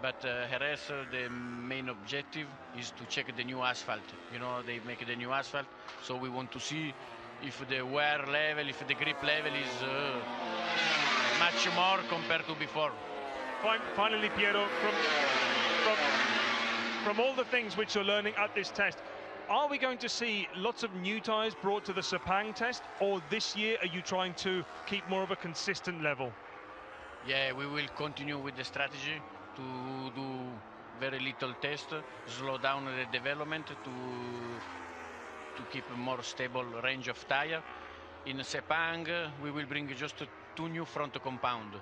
But Jerez, the main objective is to check the new asphalt. You know, they make the new asphalt, so we want to see if the wear level, if the grip level is much more compared to before. Finally, Piero, from all the things which you're learning at this test, are we going to see lots of new tyres brought to the Sepang test, or this year are you trying to keep more of a consistent level? Yeah, we will continue with the strategy to do very little test, slow down the development to keep a more stable range of tire. In Sepang, we will bring just 2 new front compound.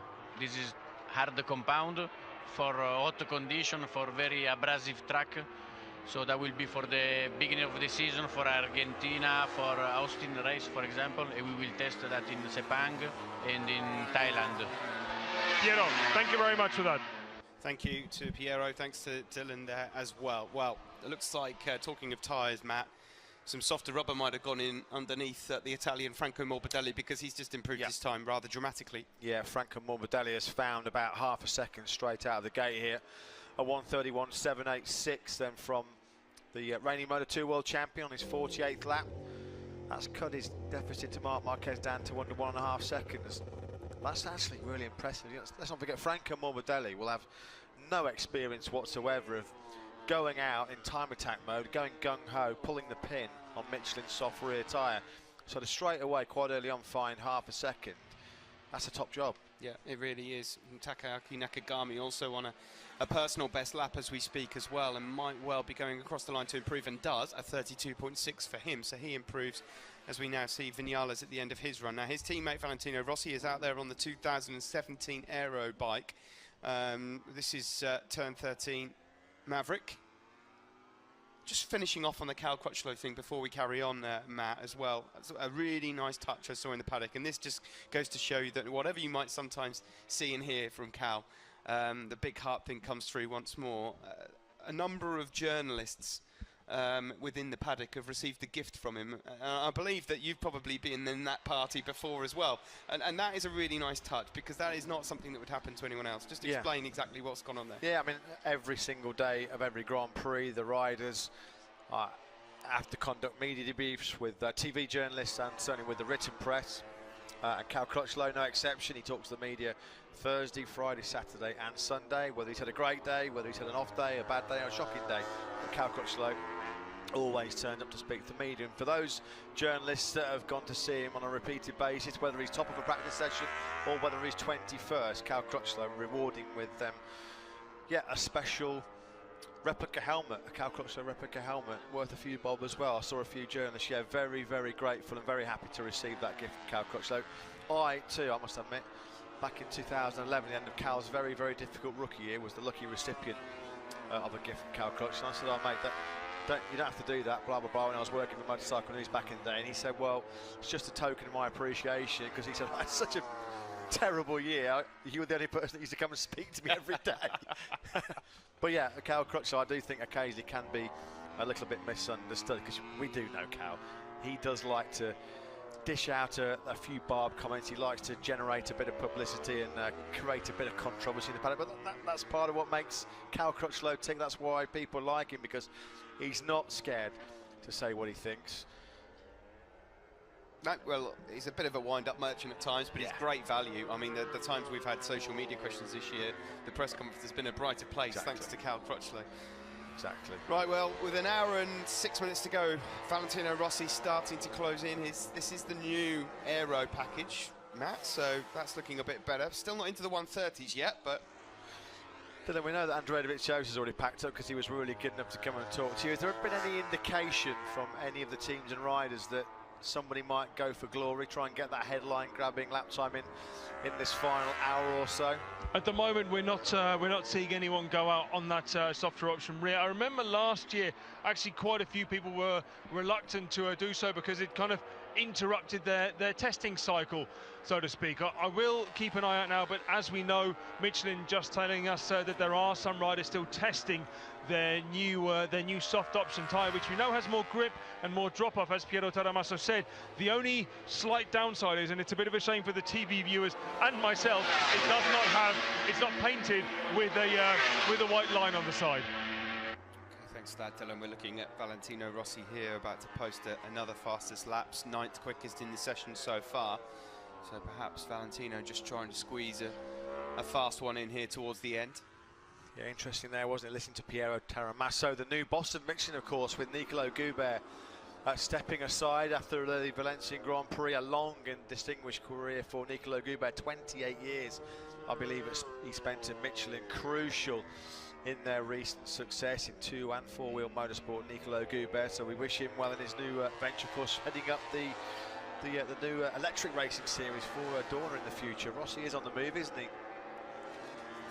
This is hard compound for hot condition, for very abrasive track. So that will be for the beginning of the season, for Argentina, for Austin race, for example, and we will test that in Sepang and in Thailand. Piero, thank you very much for that. Thank you to Piero, thanks to Dylan there as well. Well, it looks like, talking of tyres, Matt, some softer rubber might have gone in underneath the Italian Franco Morbidelli, because he's just improved his time rather dramatically. Yeah, Franco Morbidelli has found about half a second straight out of the gate here. A 1:31.786 then from the reigning Moto2 World Champion on his 48th lap. That's cut his deficit to Marc Marquez down to under 1.5 seconds. That's actually really impressive. Let's not forget, Franco Morbidelli will have no experience whatsoever of going out in time attack mode, going gung-ho, pulling the pin on Michelin's soft rear tyre. So to straight away, quite early on, find half a second, that's a top job. Yeah, it really is. Takayuki Nakagami also on a personal best lap as we speak as well, and might well be going across the line to improve, and does, a 32.6 for him. So he improves as we now see Vinales at the end of his run. Now his teammate Valentino Rossi is out there on the 2017 Aero bike. This is turn 13 Maverick. Just finishing off on the Cal Crutchlow thing before we carry on, Matt, as well. That's a really nice touch I saw in the paddock, and this just goes to show you that whatever you might sometimes see and hear from Cal, the big heart thing comes through once more. A number of journalists within the paddock have received the gift from him. I believe that you've probably been in that party before as well, and that is a really nice touch, because that is not something that would happen to anyone else. Just explain exactly what's gone on there. Yeah, I mean, every single day of every Grand Prix, the riders have to conduct media debriefs with TV journalists and certainly with the written press. And Cal Crutchlow, no exception. He talks to the media Thursday, Friday, Saturday and Sunday, whether he's had a great day, whether he's had an off day, a bad day or a shocking day. But Cal Crutchlow always turned up to speak to the media. And for those journalists that have gone to see him on a repeated basis, whether he's top of a practice session or whether he's 21st, Cal Crutchlow rewarding with a special replica helmet, a Cal Crutchlow replica helmet, worth a few bob as well. I saw a few journalists, very, very grateful and very happy to receive that gift from Cal Crutchlow. I too, I must admit, back in 2011, the end of Cal's very, very difficult rookie year, was the lucky recipient of a gift from Cal Crutchlow. And I said, oh mate, you don't have to do that, blah, blah, blah, when I was working with Motorcycle News back in the day. And he said, well, it's just a token of my appreciation, because he said, I had such a terrible year. You were the only person that used to come and speak to me every day. But yeah, Cal Crutchlow, I do think occasionally can be a little bit misunderstood, because we do know Cal. He does like to dish out a few barb comments. He likes to generate a bit of publicity and create a bit of controversy in the paddock. But that's part of what makes Cal Crutchlow tick. That's why people like him, because he's not scared to say what he thinks. No, well, he's a bit of a wind-up merchant at times, but he's great value. I mean, the times we've had social media questions this year, the press conference has been a brighter place, thanks to Cal Crutchlow. Exactly. Right, well, with an hour and 6 minutes to go, Valentino Rossi starting to close in. This is the new aero package, Matt, so that's looking a bit better. Still not into the 130s yet, but... Dylan, we know that Andrea Dovizioso has already packed up because he was really good enough to come and talk to you. Has there been any indication from any of the teams and riders that somebody might go for glory, try and get that headline-grabbing lap time in this final hour or so? At the moment, we're not seeing anyone go out on that softer option rear. I remember last year, actually, quite a few people were reluctant to do so because it kind of interrupted their testing cycle, so to speak. I will keep an eye out now, but as we know, Michelin just telling us that there are some riders still testing their new soft option tyre, which we know has more grip and more drop-off, as Piero Taramasso said. The only slight downside is, and it's a bit of a shame for the TV viewers and myself, it's not painted with a white line on the side. Okay, thanks for that, Dylan. We're looking at Valentino Rossi here, about to post another fastest laps, 9th quickest in the session so far. So perhaps Valentino just trying to squeeze a fast one in here towards the end. Yeah, interesting there, wasn't it? Listening to Piero Taramasso, the new boss of Michelin, of course, with Nicolo Guber stepping aside after the Valencian Grand Prix. A long and distinguished career for Nicolo Guber, 28 years, I believe he spent in Michelin, crucial in their recent success in 2- and 4-wheel motorsport, Nicolo Guber. So we wish him well in his new venture, of course, heading up the new electric racing series for Dorna in the future. Rossi is on the move, isn't he?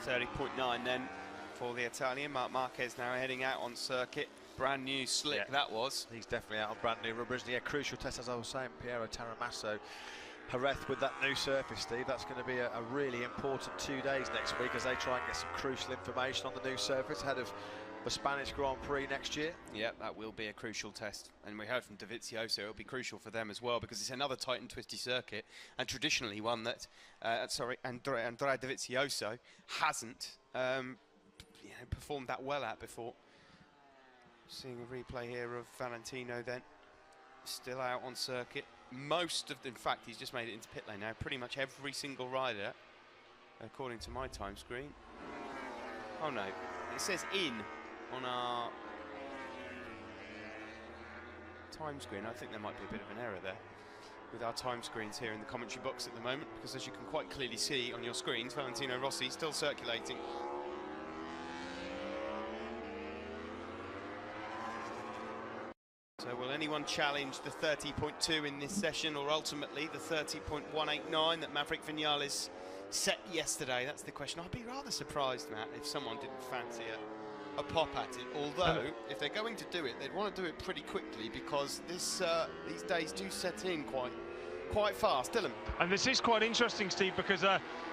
30.9 then for the Italian. Marc Marquez now heading out on circuit. Brand new slick, that was. He's definitely out on brand new rubber, isn't he? A crucial test, as I was saying, Piero Taramasso. Jerez with that new surface, Steve. That's going to be a really important 2 days next week as they try and get some crucial information on the new surface ahead of the Spanish Grand Prix next year. Yeah, that will be a crucial test. And we heard from Dovizioso, it'll be crucial for them as well because it's another tight and twisty circuit, and traditionally one that, Andrea Dovizioso hasn't performed that well at before. Seeing a replay here of Valentino then, still out on circuit. In fact, he's just made it into pit lane now. Pretty much every single rider, according to my time screen. Oh no, it says in on our time screen. I think there might be a bit of an error there with our time screens here in the commentary box at the moment, because as you can quite clearly see on your screens, Valentino Rossi still circulating. So will anyone challenge the 30.2 in this session, or ultimately the 30.189 that Maverick Vinales set yesterday? That's the question. I'd be rather surprised, Matt, if someone didn't fancy a pop at it. Although, if they're going to do it, they'd want to do it pretty quickly, because these days do set in quite fast. Dylan. And this is quite interesting, Steve, because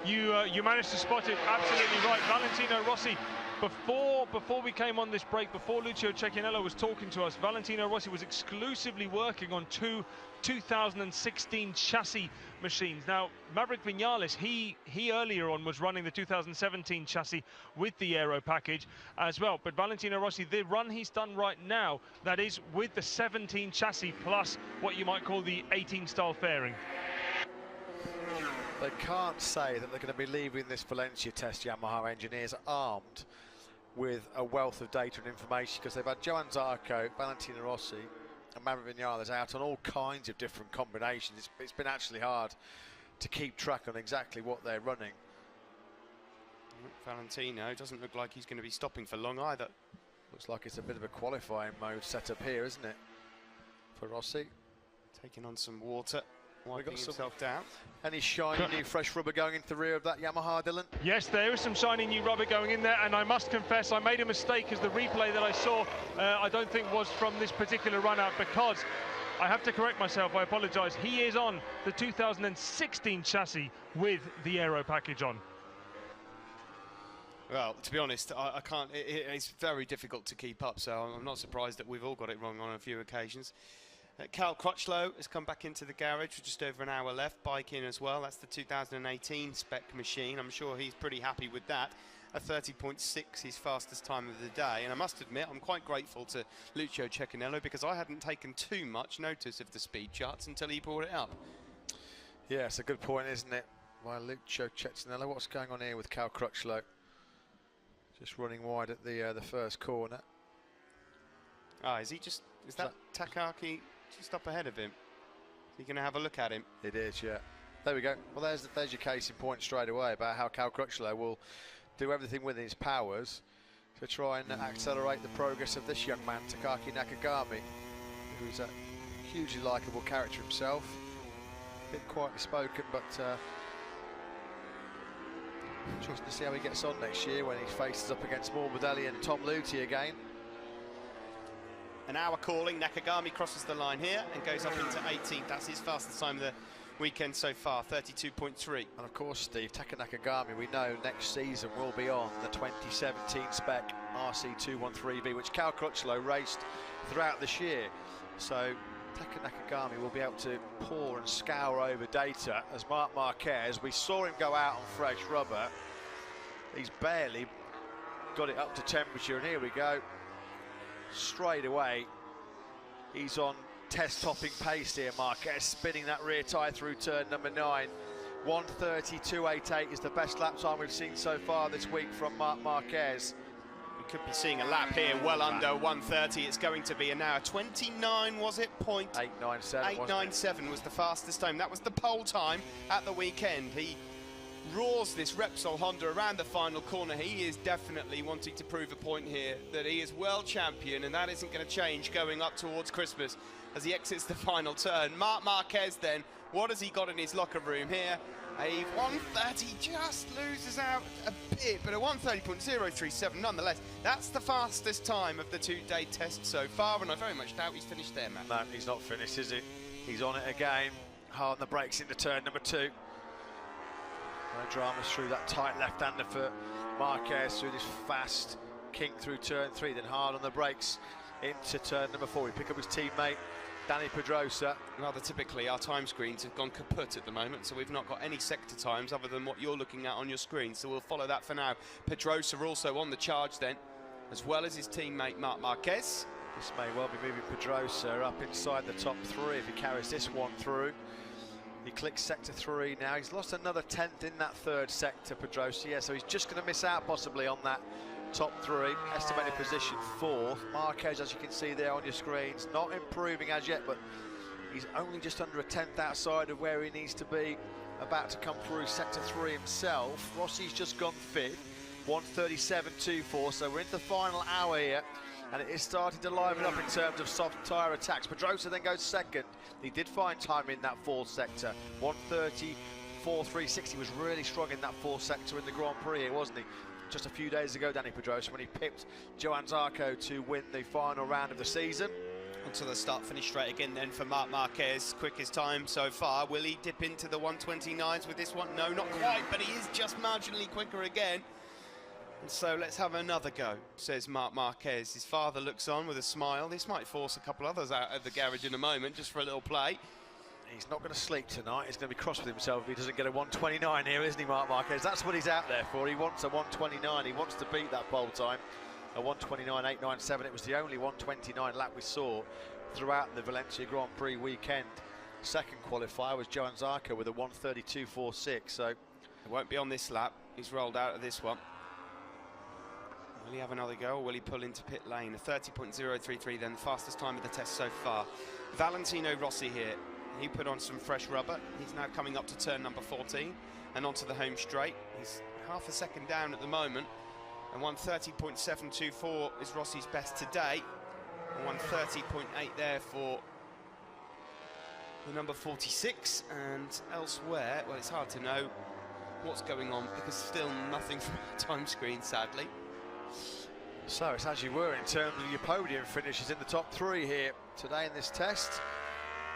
you managed to spot it absolutely right. Valentino Rossi, before we came on this break, before Lucio Cecchinello was talking to us, Valentino Rossi was exclusively working on two 2016 chassis machines. Now, Maverick Vinales, he earlier on was running the 2017 chassis with the aero package as well. But Valentino Rossi, the run he's done right now, that is with the 17 chassis plus what you might call the 18 style fairing. They can't say that they're going to be leaving this Valencia test, Yamaha engineers, armed with a wealth of data and information, because they've had Johann Zarco, Valentino Rossi and Maverick Vinales out on all kinds of different combinations. It's been actually hard to keep track on exactly what they're running. Valentino doesn't look like he's going to be stopping for long either. Looks like it's a bit of a qualifying mode set up here, isn't it, for Rossi? Taking on some water, wiping himself down. Any shiny new fresh rubber going into the rear of that Yamaha, Dylan? Yes, there is some shiny new rubber going in there, and I must confess I made a mistake, as the replay that I saw I don't think was from this particular run out, because I have to correct myself, I apologise, he is on the 2016 chassis with the aero package on. Well, to be honest, I can't, it's very difficult to keep up, so I'm not surprised that we've all got it wrong on a few occasions. Cal Crutchlow has come back into the garage with just over an hour left, bike in as well. That's the 2018 spec machine. I'm sure he's pretty happy with that. A 30.6, his fastest time of the day. And I must admit, I'm quite grateful to Lucio Cecchinello, because I hadn't taken too much notice of the speed charts until he brought it up. Yeah, it's a good point, isn't it? By Lucio Cecchinello. What's going on here with Cal Crutchlow? Just running wide at the first corner. Ah, is that Takaki just up ahead of him? Is he going to have a look at him? It is, yeah. There we go. Well, there's your case in point straight away about how Cal Crutchlow will do everything within his powers to try and accelerate the progress of this young man, Takaki Nakagami, who's a hugely likeable character himself. A bit quietly spoken, but interesting to see how he gets on next year when he faces up against Morbidelli and Tom Luthi again. An hour calling. Nakagami crosses the line here and goes up into 18th. That's his fastest time of the weekend so far, 32.3. And of course, Steve, Taka Nakagami, we know next season will be on the 2017 spec RC213V, which Cal Crutchlow raced throughout this year. So Taka Nakagami will be able to pour and scour over data as Marc Marquez. We saw him go out on fresh rubber. He's barely got it up to temperature, and here we go. Straight away, he's on test-topping pace here, Marquez, spinning that rear tyre through turn number 9. 1:30.288 is the best lap time we've seen so far this week from Marc Marquez. We could be seeing a lap here well under 1:30. It's going to be an hour 29, was it? 8:97 was the fastest time. That was the pole time at the weekend. He roars this Repsol Honda around the final corner. He is definitely wanting to prove a point here that he is world champion, and that isn't going to change going up towards Christmas as he exits the final turn. Marc Marquez then, what has he got in his locker room here? A 1:30, just loses out a bit, but a 1:30.037 nonetheless. That's the fastest time of the two-day test so far, and I very much doubt he's finished there, Matt. No, he's not finished, is he? He's on it again. Hard on the brakes into turn number 2. No dramas through that tight left-hander for Marquez through this fast kink through turn 3, then hard on the brakes into turn number 4. We pick up his teammate, Dani Pedrosa. Rather typically, our time screens have gone kaput at the moment, so we've not got any sector times other than what you're looking at on your screen, so we'll follow that for now. Pedrosa also on the charge then, as well as his teammate Marc Marquez. This may well be moving Pedrosa up inside the top 3 if he carries this one through. He clicks sector 3 now. He's lost another 10th in that 3rd sector, Pedrosa. Yeah, so he's just going to miss out possibly on that top 3. Estimated position 4th. Marquez, as you can see there on your screens, not improving as yet, but he's only just under a 10th outside of where he needs to be. About to come through sector 3 himself. Rossi's just gone 5th, 1:37.24. So we're into the final hour here, and it is starting to liven up in terms of soft tyre attacks. Pedrosa then goes 2nd. He did find time in that 4th sector, 1:34.360. He was really strong in that 4th sector in the Grand Prix here, wasn't he? Just a few days ago, Dani Pedrosa, when he pipped Johann Zarco to win the final round of the season. Onto the start-finish straight again then for Marc Marquez. Quickest time so far. Will he dip into the 1:29s with this one? No, not quite, but he is just marginally quicker again. And so let's have another go, says Marc Marquez. His father looks on with a smile. This might force a couple others out of the garage in a moment, just for a little play. He's not going to sleep tonight. He's going to be cross with himself if he doesn't get a 1:29 here, isn't he, Marc Marquez? That's what he's out there for. He wants a 1:29. He wants to beat that pole time. A 1:29.897. It was the only 1:29 lap we saw throughout the Valencia Grand Prix weekend. Second qualifier was Johann Zarco with a 1:32.46. So it won't be on this lap. He's rolled out of this one. Will he have another go, or will he pull into pit lane? A 30.033 then, the fastest time of the test so far. Valentino Rossi here. He put on some fresh rubber. He's now coming up to turn number 14 and onto the home straight. He's half a second down at the moment. And 1:30.724 is Rossi's best today. And 1:30.8 there for the number 46. And elsewhere, well, it's hard to know what's going on because still nothing from the time screen, sadly. So it's as you were in terms of your podium finishes in the top 3 here today in this test.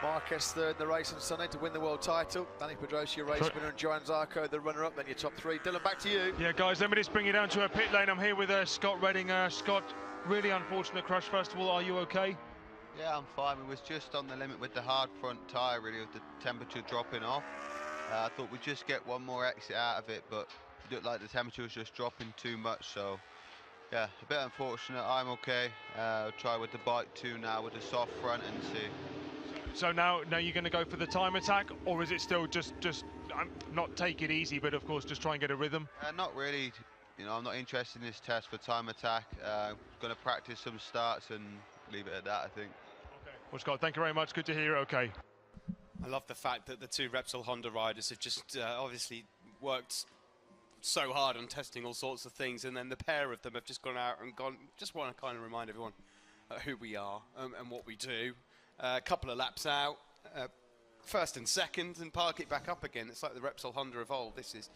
Marquez 3rd in the race on Sunday to win the world title. Dani Pedrosa, your race winner, and Johann Zarco, the runner-up. Then your top 3. Dylan, back to you. Yeah, guys, let me just bring you down to a pit lane. I'm here with Scott Redding. Scott, really unfortunate crash. First of all, are you okay? Yeah, I'm fine. We was just on the limit with the hard front tyre, really, with the temperature dropping off. I thought we'd just get one more exit out of it, but it looked like the temperature was just dropping too much, so yeah, a bit unfortunate. I'm okay. I'll try with the bike too now with the soft front and see. So now you're going to go for the time attack, or is it still just not take it easy, but of course just try and get a rhythm? Not really. You know, I'm not interested in this test for time attack. Going to practice some starts and leave it at that, I think. Okay. Well, Scott, thank you very much. Good to hear you're okay. I love the fact that the two Repsol Honda riders have just obviously worked so hard on testing all sorts of things, and then the pair of them have just gone out and gone, just want to kind of remind everyone who we are and what we do. A couple of laps out, first and second, and park it back up again. It's like the Repsol Honda Evolve. This is...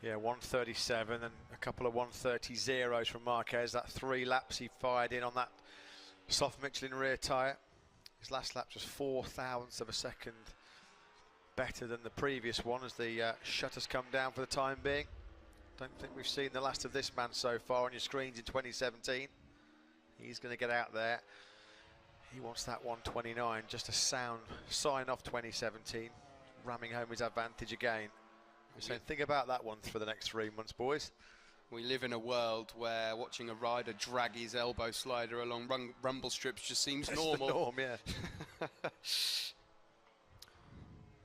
Yeah, 137 and a couple of 130 zeros from Marquez. That 3 laps he fired in on that soft Michelin rear tyre. His last lap was 0.04 of a second better than the previous one as the shutters come down for the time being. Don't think we've seen the last of this man so far on your screens in 2017. He's going to get out there. He wants that 129, just a sound sign off 2017, ramming home his advantage again. So think about that one for the next 3 months, boys. We live in a world where watching a rider drag his elbow slider along rumble strips just seems normal. The norm, yeah.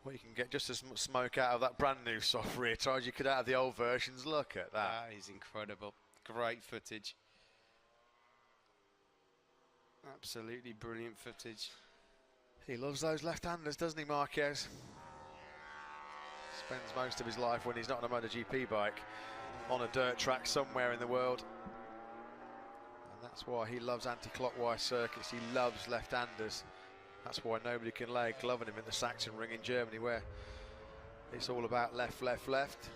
Well, you can get just as much smoke out of that brand new soft rear tyre as you could out of the old versions. Look at that. That is incredible. Great footage. Absolutely brilliant footage. He loves those left-handers, doesn't he, Marquez? Spends most of his life when he's not on a MotoGP bike on a dirt track somewhere in the world. And that's why he loves anti-clockwise circuits. He loves left-handers. That's why nobody can lay a glove on him in the Saxon Ring in Germany, where it's all about left, left, left.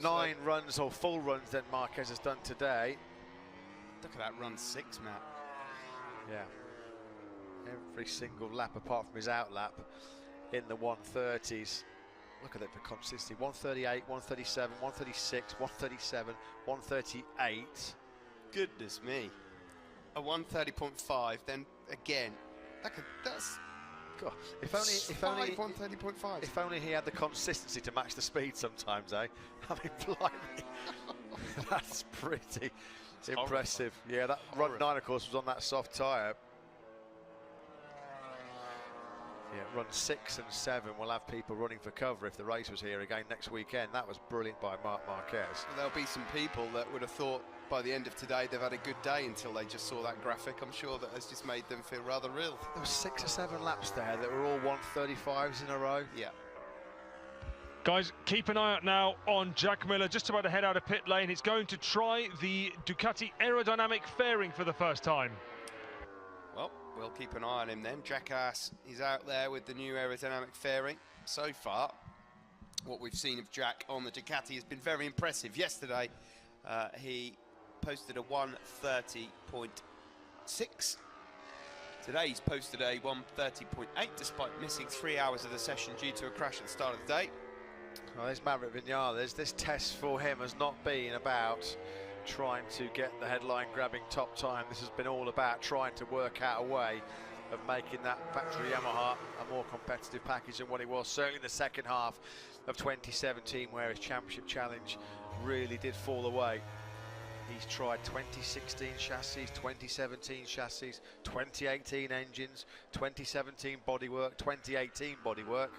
So 9 runs or full runs then Marquez has done today. Look at that run 6, Matt. Yeah. Every single lap apart from his out lap in the 130s. Look at it for consistency. 138, 137, 136, 137, 138. Goodness me. A 130.5, then again. That's God, if only 130.5. If only he had the consistency to match the speed sometimes, eh? I mean, blimey. That's pretty impressive. Horrible. Yeah, that run 9, of course, was on that soft tyre. Yeah, run 6 and 7 will have people running for cover if the race was here again next weekend. That was brilliant by Marc Marquez. There'll be some people that would have thought by the end of today they've had a good day until they just saw that graphic. I'm sure that has just made them feel rather real. There were 6 or 7 laps there that were all 135s in a row. Yeah. Guys, keep an eye out now on Jack Miller, just about to head out of pit lane. He's going to try the Ducati aerodynamic fairing for the first time. Well, we'll keep an eye on him then. Jackass is out there with the new aerodynamic fairing. So far, what we've seen of Jack on the Ducati has been very impressive. Yesterday, he posted a 130.6. Today, he's posted a 130.8, despite missing 3 hours of the session due to a crash at the start of the day. Well, there's Maverick Vinales. This test for him has not been about trying to get the headline grabbing top time. This has been all about trying to work out a way of making that factory Yamaha a more competitive package than what it was certainly in the second half of 2017, where his championship challenge really did fall away. He's tried 2016 chassis, 2017 chassis, 2018 engines, 2017 bodywork, 2018 bodywork.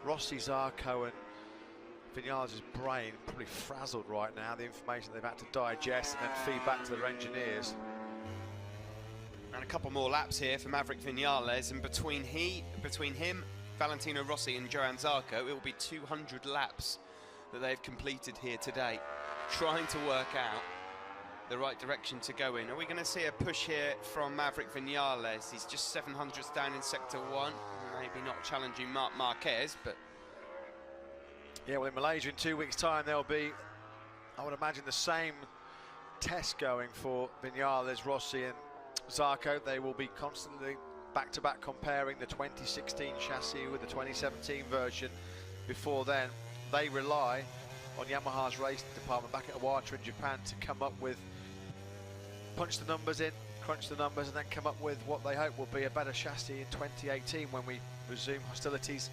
Rossi, Zarco and Vinales' brain probably frazzled right now, the information they've had to digest and then feed back to their engineers. And a couple more laps here for Maverick Vinales, and between him, Valentino Rossi and Johan Zarco, it will be 200 laps that they've completed here today, trying to work out the right direction to go in. Are we going to see a push here from Maverick Vinales? He's just 700s down in Sector 1, maybe not challenging Marc Marquez, but... Yeah, well, in Malaysia in 2 weeks' time, there'll be, I would imagine, the same test going for Vinales, Rossi and Zarco. They will be constantly back-to-back comparing the 2016 chassis with the 2017 version. Before then, they rely on Yamaha's racing department back at Iwata in Japan to come up with, punch the numbers in, crunch the numbers, and then come up with what they hope will be a better chassis in 2018 when we resume hostilities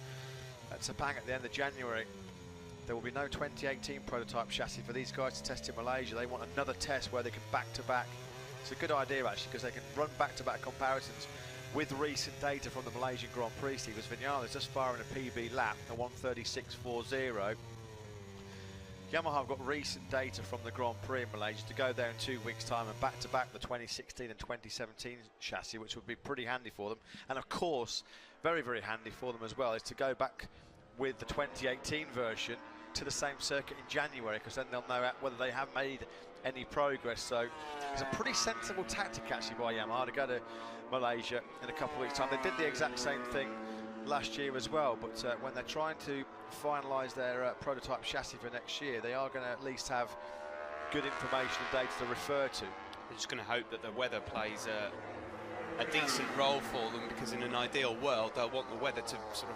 at Sepang at the end of January. There will be no 2018 prototype chassis for these guys to test in Malaysia. They want another test where they can back-to-back. It's a good idea, actually, because they can run back-to-back comparisons with recent data from the Malaysian Grand Prix. Steve, as Vinales just firing a PB lap, a 136.40. Yamaha have got recent data from the Grand Prix in Malaysia to go there in 2 weeks' time and back-to-back the 2016 and 2017 chassis, which would be pretty handy for them. And of course, very, very handy for them as well, is to go back with the 2018 version to the same circuit in January, because then they'll know whether they have made any progress. So it's a pretty sensible tactic actually by Yamaha to go to Malaysia in a couple of weeks' time. They did the exact same thing last year as well, but when they're trying to finalise their prototype chassis for next year, they are going to at least have good information and data to refer to. They're just going to hope that the weather plays a decent role for them, because in an ideal world they'll want the weather to sort of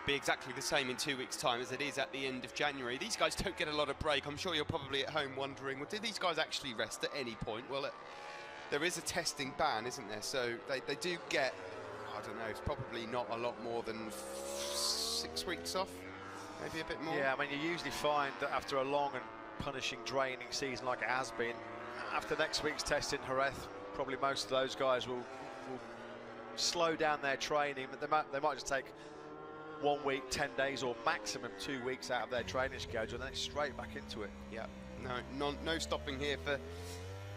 be exactly the same in 2 weeks' time as it is at the end of January. These guys don't get a lot of break. I'm sure you're probably at home wondering, well, did these guys actually rest at any point? Well, there is a testing ban, isn't there? So they do get, I don't know, it's probably not a lot more than 6 weeks off, maybe a bit more. Yeah, I mean, you usually find that after a long and punishing draining season like it has been, after next week's test in Jerez, probably most of those guys will slow down their training. But they might just take 1 week, 10 days, or maximum 2 weeks out of their training schedule, and then it's straight back into it. Yeah, no stopping here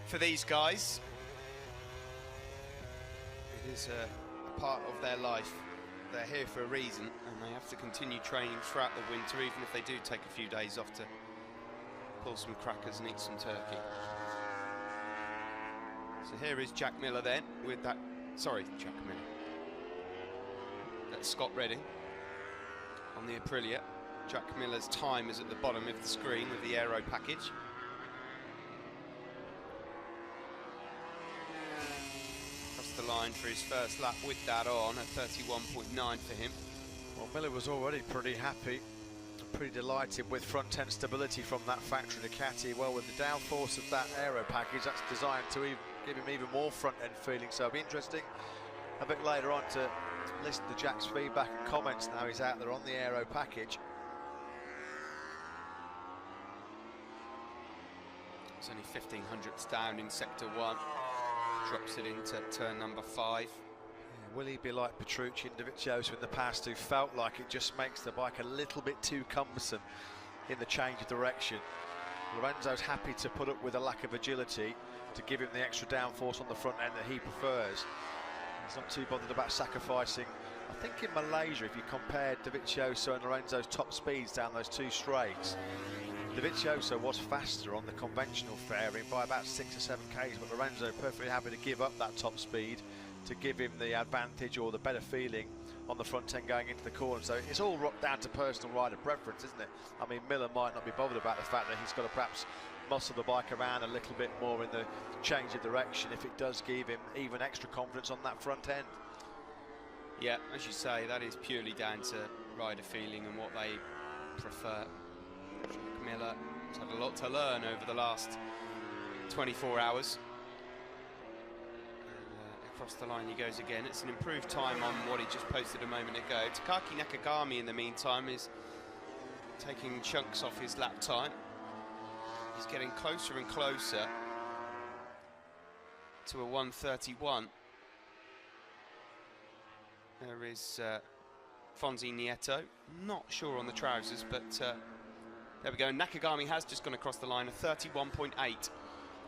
for these guys. It is a part of their life. They're here for a reason, and they have to continue training throughout the winter, even if they do take a few days off to pull some crackers and eat some turkey. So here is Jack Miller then with that. Sorry, Jack Miller. That's Scott Redding on the Aprilia. Jack Miller's time is at the bottom of the screen with the aero package. Across the line for his first lap with that on at 31.9 for him. Well, Miller was already pretty happy, pretty delighted with front end stability from that factory Ducati. Well, with the downforce of that aero package, that's designed to give him even more front end feeling. So it'll be interesting a bit later on to listen to Jack's feedback and comments now he's out there on the aero package. It's only 1500ths down in sector 1. Drops it into turn number 5. Yeah, will he be like Petrucci and Dovizioso in the past, who felt like it just makes the bike a little bit too cumbersome in the change of direction? Lorenzo's happy to put up with a lack of agility to give him the extra downforce on the front end that he prefers. He's not too bothered about sacrificing. I think in Malaysia, if you compare Dovizioso and Lorenzo's top speeds down those two straights, Dovizioso was faster on the conventional fairing by about 6 or 7 k's, but Lorenzo perfectly happy to give up that top speed to give him the advantage or the better feeling on the front end going into the corner. So it's all down to personal rider preference, isn't it? I mean, Miller might not be bothered about the fact that he's got to perhaps muscle the bike around a little bit more in the change of direction if it does give him even extra confidence on that front end. Yeah, as you say, that is purely down to rider feeling and what they prefer. Jack Miller has had a lot to learn over the last 24 hours. Across the line he goes again. It's an improved time on what he just posted a moment ago. Takaki Nakagami in the meantime is taking chunks off his lap time. He's getting closer and closer to a 1:31. There is Fonzie Nieto, not sure on the trousers, but there we go. Nakagami has just gone across the line, a 31.8,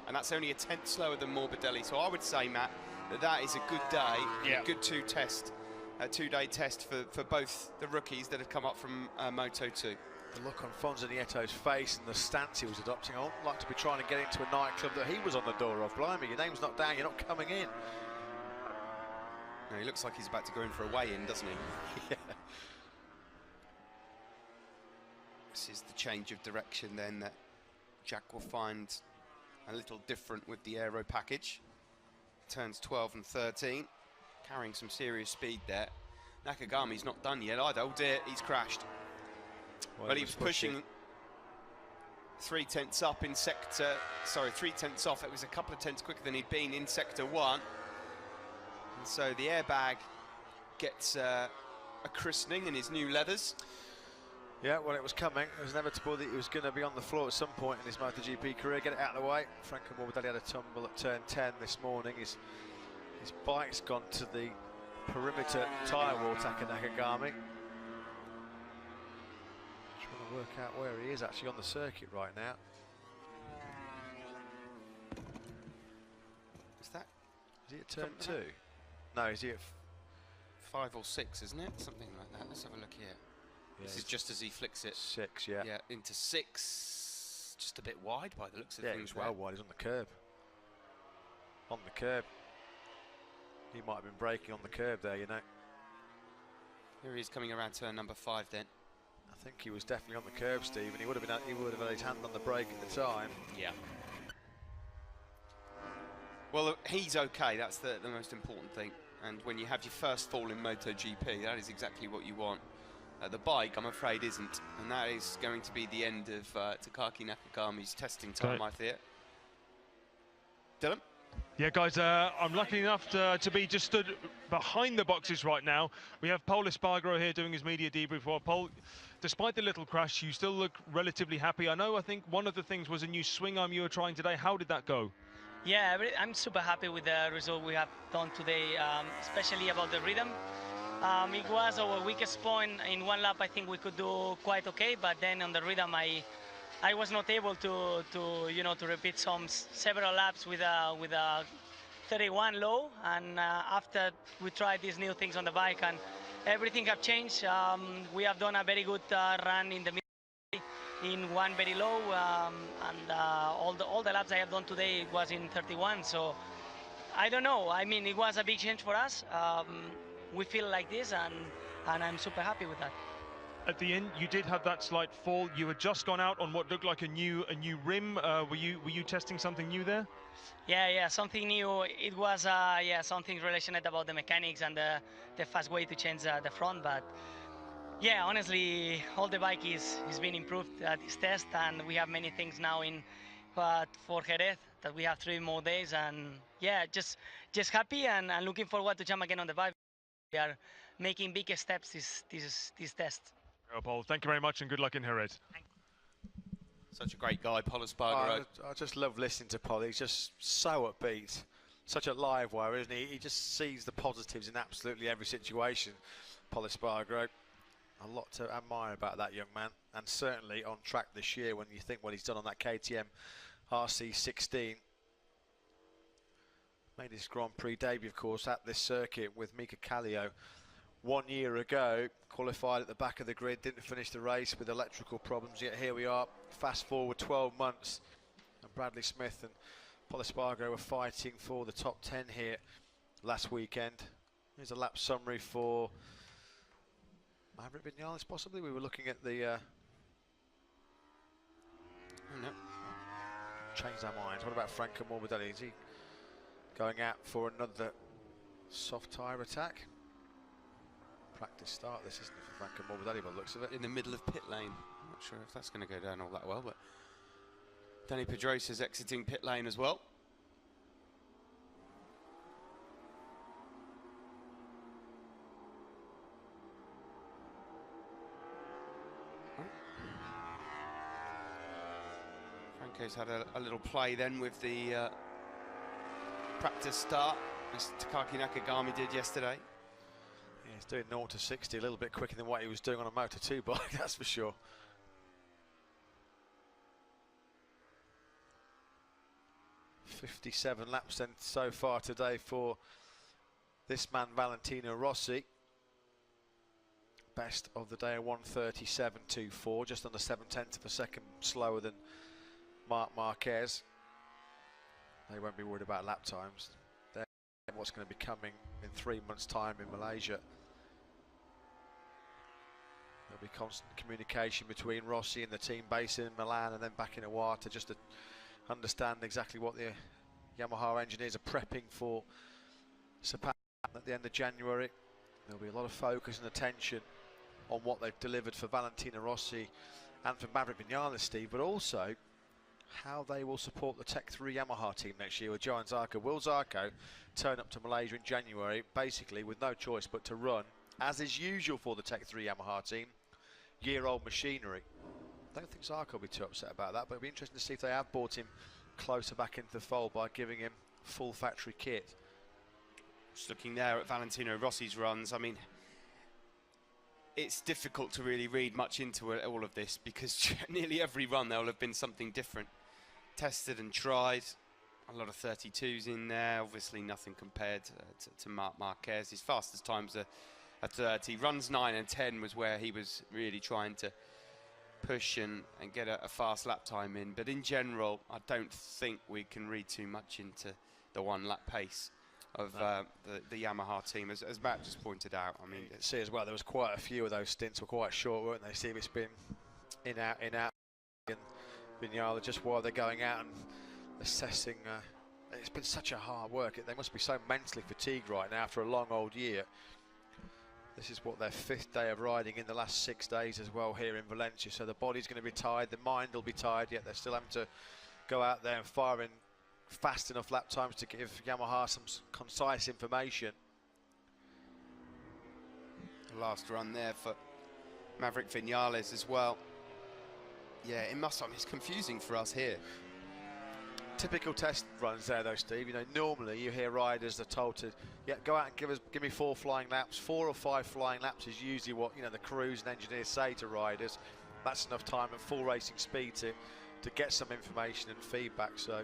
and that's only a tenth slower than Morbidelli. So I would say, Matt, that is a good day, a good two-day test for both the rookies that have come up from Moto2. The look on Fonzie Nieto's face and the stance he was adopting, I would like to be trying to get into a nightclub that he was on the door of. Blimey, your name's not down, you're not coming in. No, he looks like he's about to go in for a weigh-in, doesn't he? Yeah. This is the change of direction then that Jack will find a little different with the aero package. Turns 12 and 13, carrying some serious speed there. Nakagami's not done yet either. Oh dear, he's crashed. Well, he was pushing 3 tenths up in sector, 3 tenths off. It was a couple of tenths quicker than he'd been in sector 1. And so the airbag gets a christening in his new leathers. Yeah, well, it was coming. It was inevitable that he was going to be on the floor at some point in his MotoGP career. Get it out of the way. Franco Morbidelli had a tumble at turn 10 this morning. His bike's gone to the perimeter tyre wall, Taka Nakagami. Trying to work out where he is actually on the circuit right now. Is that? Is he at turn 2? No, is he at 5 or 6, isn't it? Something like that. Let's have a look here. Yeah, this is just as he flicks it. 6, yeah. Yeah, into 6. Just a bit wide by the looks of yeah, things. he's well wide. He's on the curb. On the curb. He might have been braking on the curb there, you know. Here he is coming around turn number 5 then. I think he was definitely on the curb, Steve, and he would have had his hand on the brake at the time. Yeah. Well, he's okay. That's the most important thing. And when you have your first fall in MotoGP, that is exactly what you want. The bike, I'm afraid, isn't. And that is going to be the end of Takaki Nakagami's testing time, I fear. Dylan? Yeah, guys, I'm lucky enough to be just stood behind the boxes right now. We have Pol Espargaro here doing his media debrief. Well, Pol, despite the little crash, you still look relatively happy. I think one of the things was a new swing arm you were trying today. How did that go? Yeah, I'm super happy with the result we have done today, especially about the rhythm. It was our weakest point. In one lap, I think we could do quite okay, but then on the rhythm, I was not able to repeat several laps with a 31 low. And after we tried these new things on the bike, and everything have changed. We have done a very good run in the middle in one very low, and all the laps I have done today was in 31. So I don't know. I mean, it was a big change for us. We feel like this, and I'm super happy with that. At the end, you did have that slight fall. You had just gone out on what looked like a new rim. Were you testing something new there? Yeah, something new. It was something related about the mechanics and the fast way to change the front. But yeah, honestly, all the bike is being improved at this test, and we have many things now in for Jerez that we have 3 more days, and yeah, just happy and looking forward to jump again on the bike. We are making big steps this test. Pol, thank you very much and good luck in Jerez. Such a great guy, Pol Espargaro. I just love listening to Pol. He's just so upbeat. Such a live wire, isn't he? He just sees the positives in absolutely every situation. Pol Espargaro. A lot to admire about that young man, and certainly on track this year when you think what he's done on that KTM RC16. Made his Grand Prix debut, of course, at this circuit with Mika Kallio 1 year ago. Qualified at the back of the grid, didn't finish the race with electrical problems, yet here we are, fast forward 12 months, and Bradley Smith and Pol Espargaro were fighting for the top 10 here last weekend. Here's a lap summary for Maverick Vinales, possibly. We were looking at the changed our minds. What about Franco Morbidelli? Is he going out for another soft tyre attack? Practice start, this isn't it, for Franco Morbidelli by the looks of it. In the middle of pit lane. I'm not sure if that's going to go down all that well, but Dani Pedrosa's exiting pit lane as well. Franco's had a little play then with the practice start, as Takaki Nakagami did yesterday. Yeah, he's doing 0 to 60 a little bit quicker than what he was doing on a Moto2 bike, that's for sure. .57 laps then so far today for this man Valentino Rossi. Best of the day, 1:37.24, just under 7/10 of a second slower than Marc Marquez. They won't be worried about lap times. They're what's going to be coming in 3 months' time in Malaysia. There'll be constant communication between Rossi and the team based in Milan and then back in Iwata, just to understand exactly what the Yamaha engineers are prepping for Sepang at the end of January. There'll be a lot of focus and attention on what they've delivered for Valentino Rossi and for Maverick Vinales, Steve, but also how they will support the Tech 3 Yamaha team next year with Johan Zarco. Will Zarco turn up to Malaysia in January, basically with no choice but to run, as is usual for the Tech 3 Yamaha team, year-old machinery. I don't think Zarco will be too upset about that, but it'll be interesting to see if they have brought him closer back into the fold by giving him full factory kit. Just looking there at Valentino Rossi's runs, I mean, it's difficult to really read much into all of this, because nearly every run there will have been something different. Tested and tried. A lot of 32s in there. Obviously nothing compared to Marc Marquez. His fastest times are 30. Runs 9 and 10 was where he was really trying to push and get a fast lap time in. But in general, I don't think we can read too much into the 1 lap pace of the Yamaha team, as Matt just pointed out. I mean, you can see as well, there was quite a few of those stints were quite short, weren't they, Steve? It's been in, out, and Vinales just while they're going out and assessing. It's been such a hard work. They must be so mentally fatigued right now after a long old year. This is what their 5th day of riding in the last 6 days as well here in Valencia. So the body's going to be tired, the mind will be tired, yet they're still having to go out there and fire in fast enough lap times to give Yamaha some concise information. Last run there for Maverick Vinales as well. Yeah, it's confusing for us here. Typical test runs there though, Steve. You know, normally you hear riders are told to go out and give me 4 flying laps. 4 or 5 flying laps is usually what, you know, the crews and engineers say to riders. That's enough time at full racing speed to get some information and feedback. So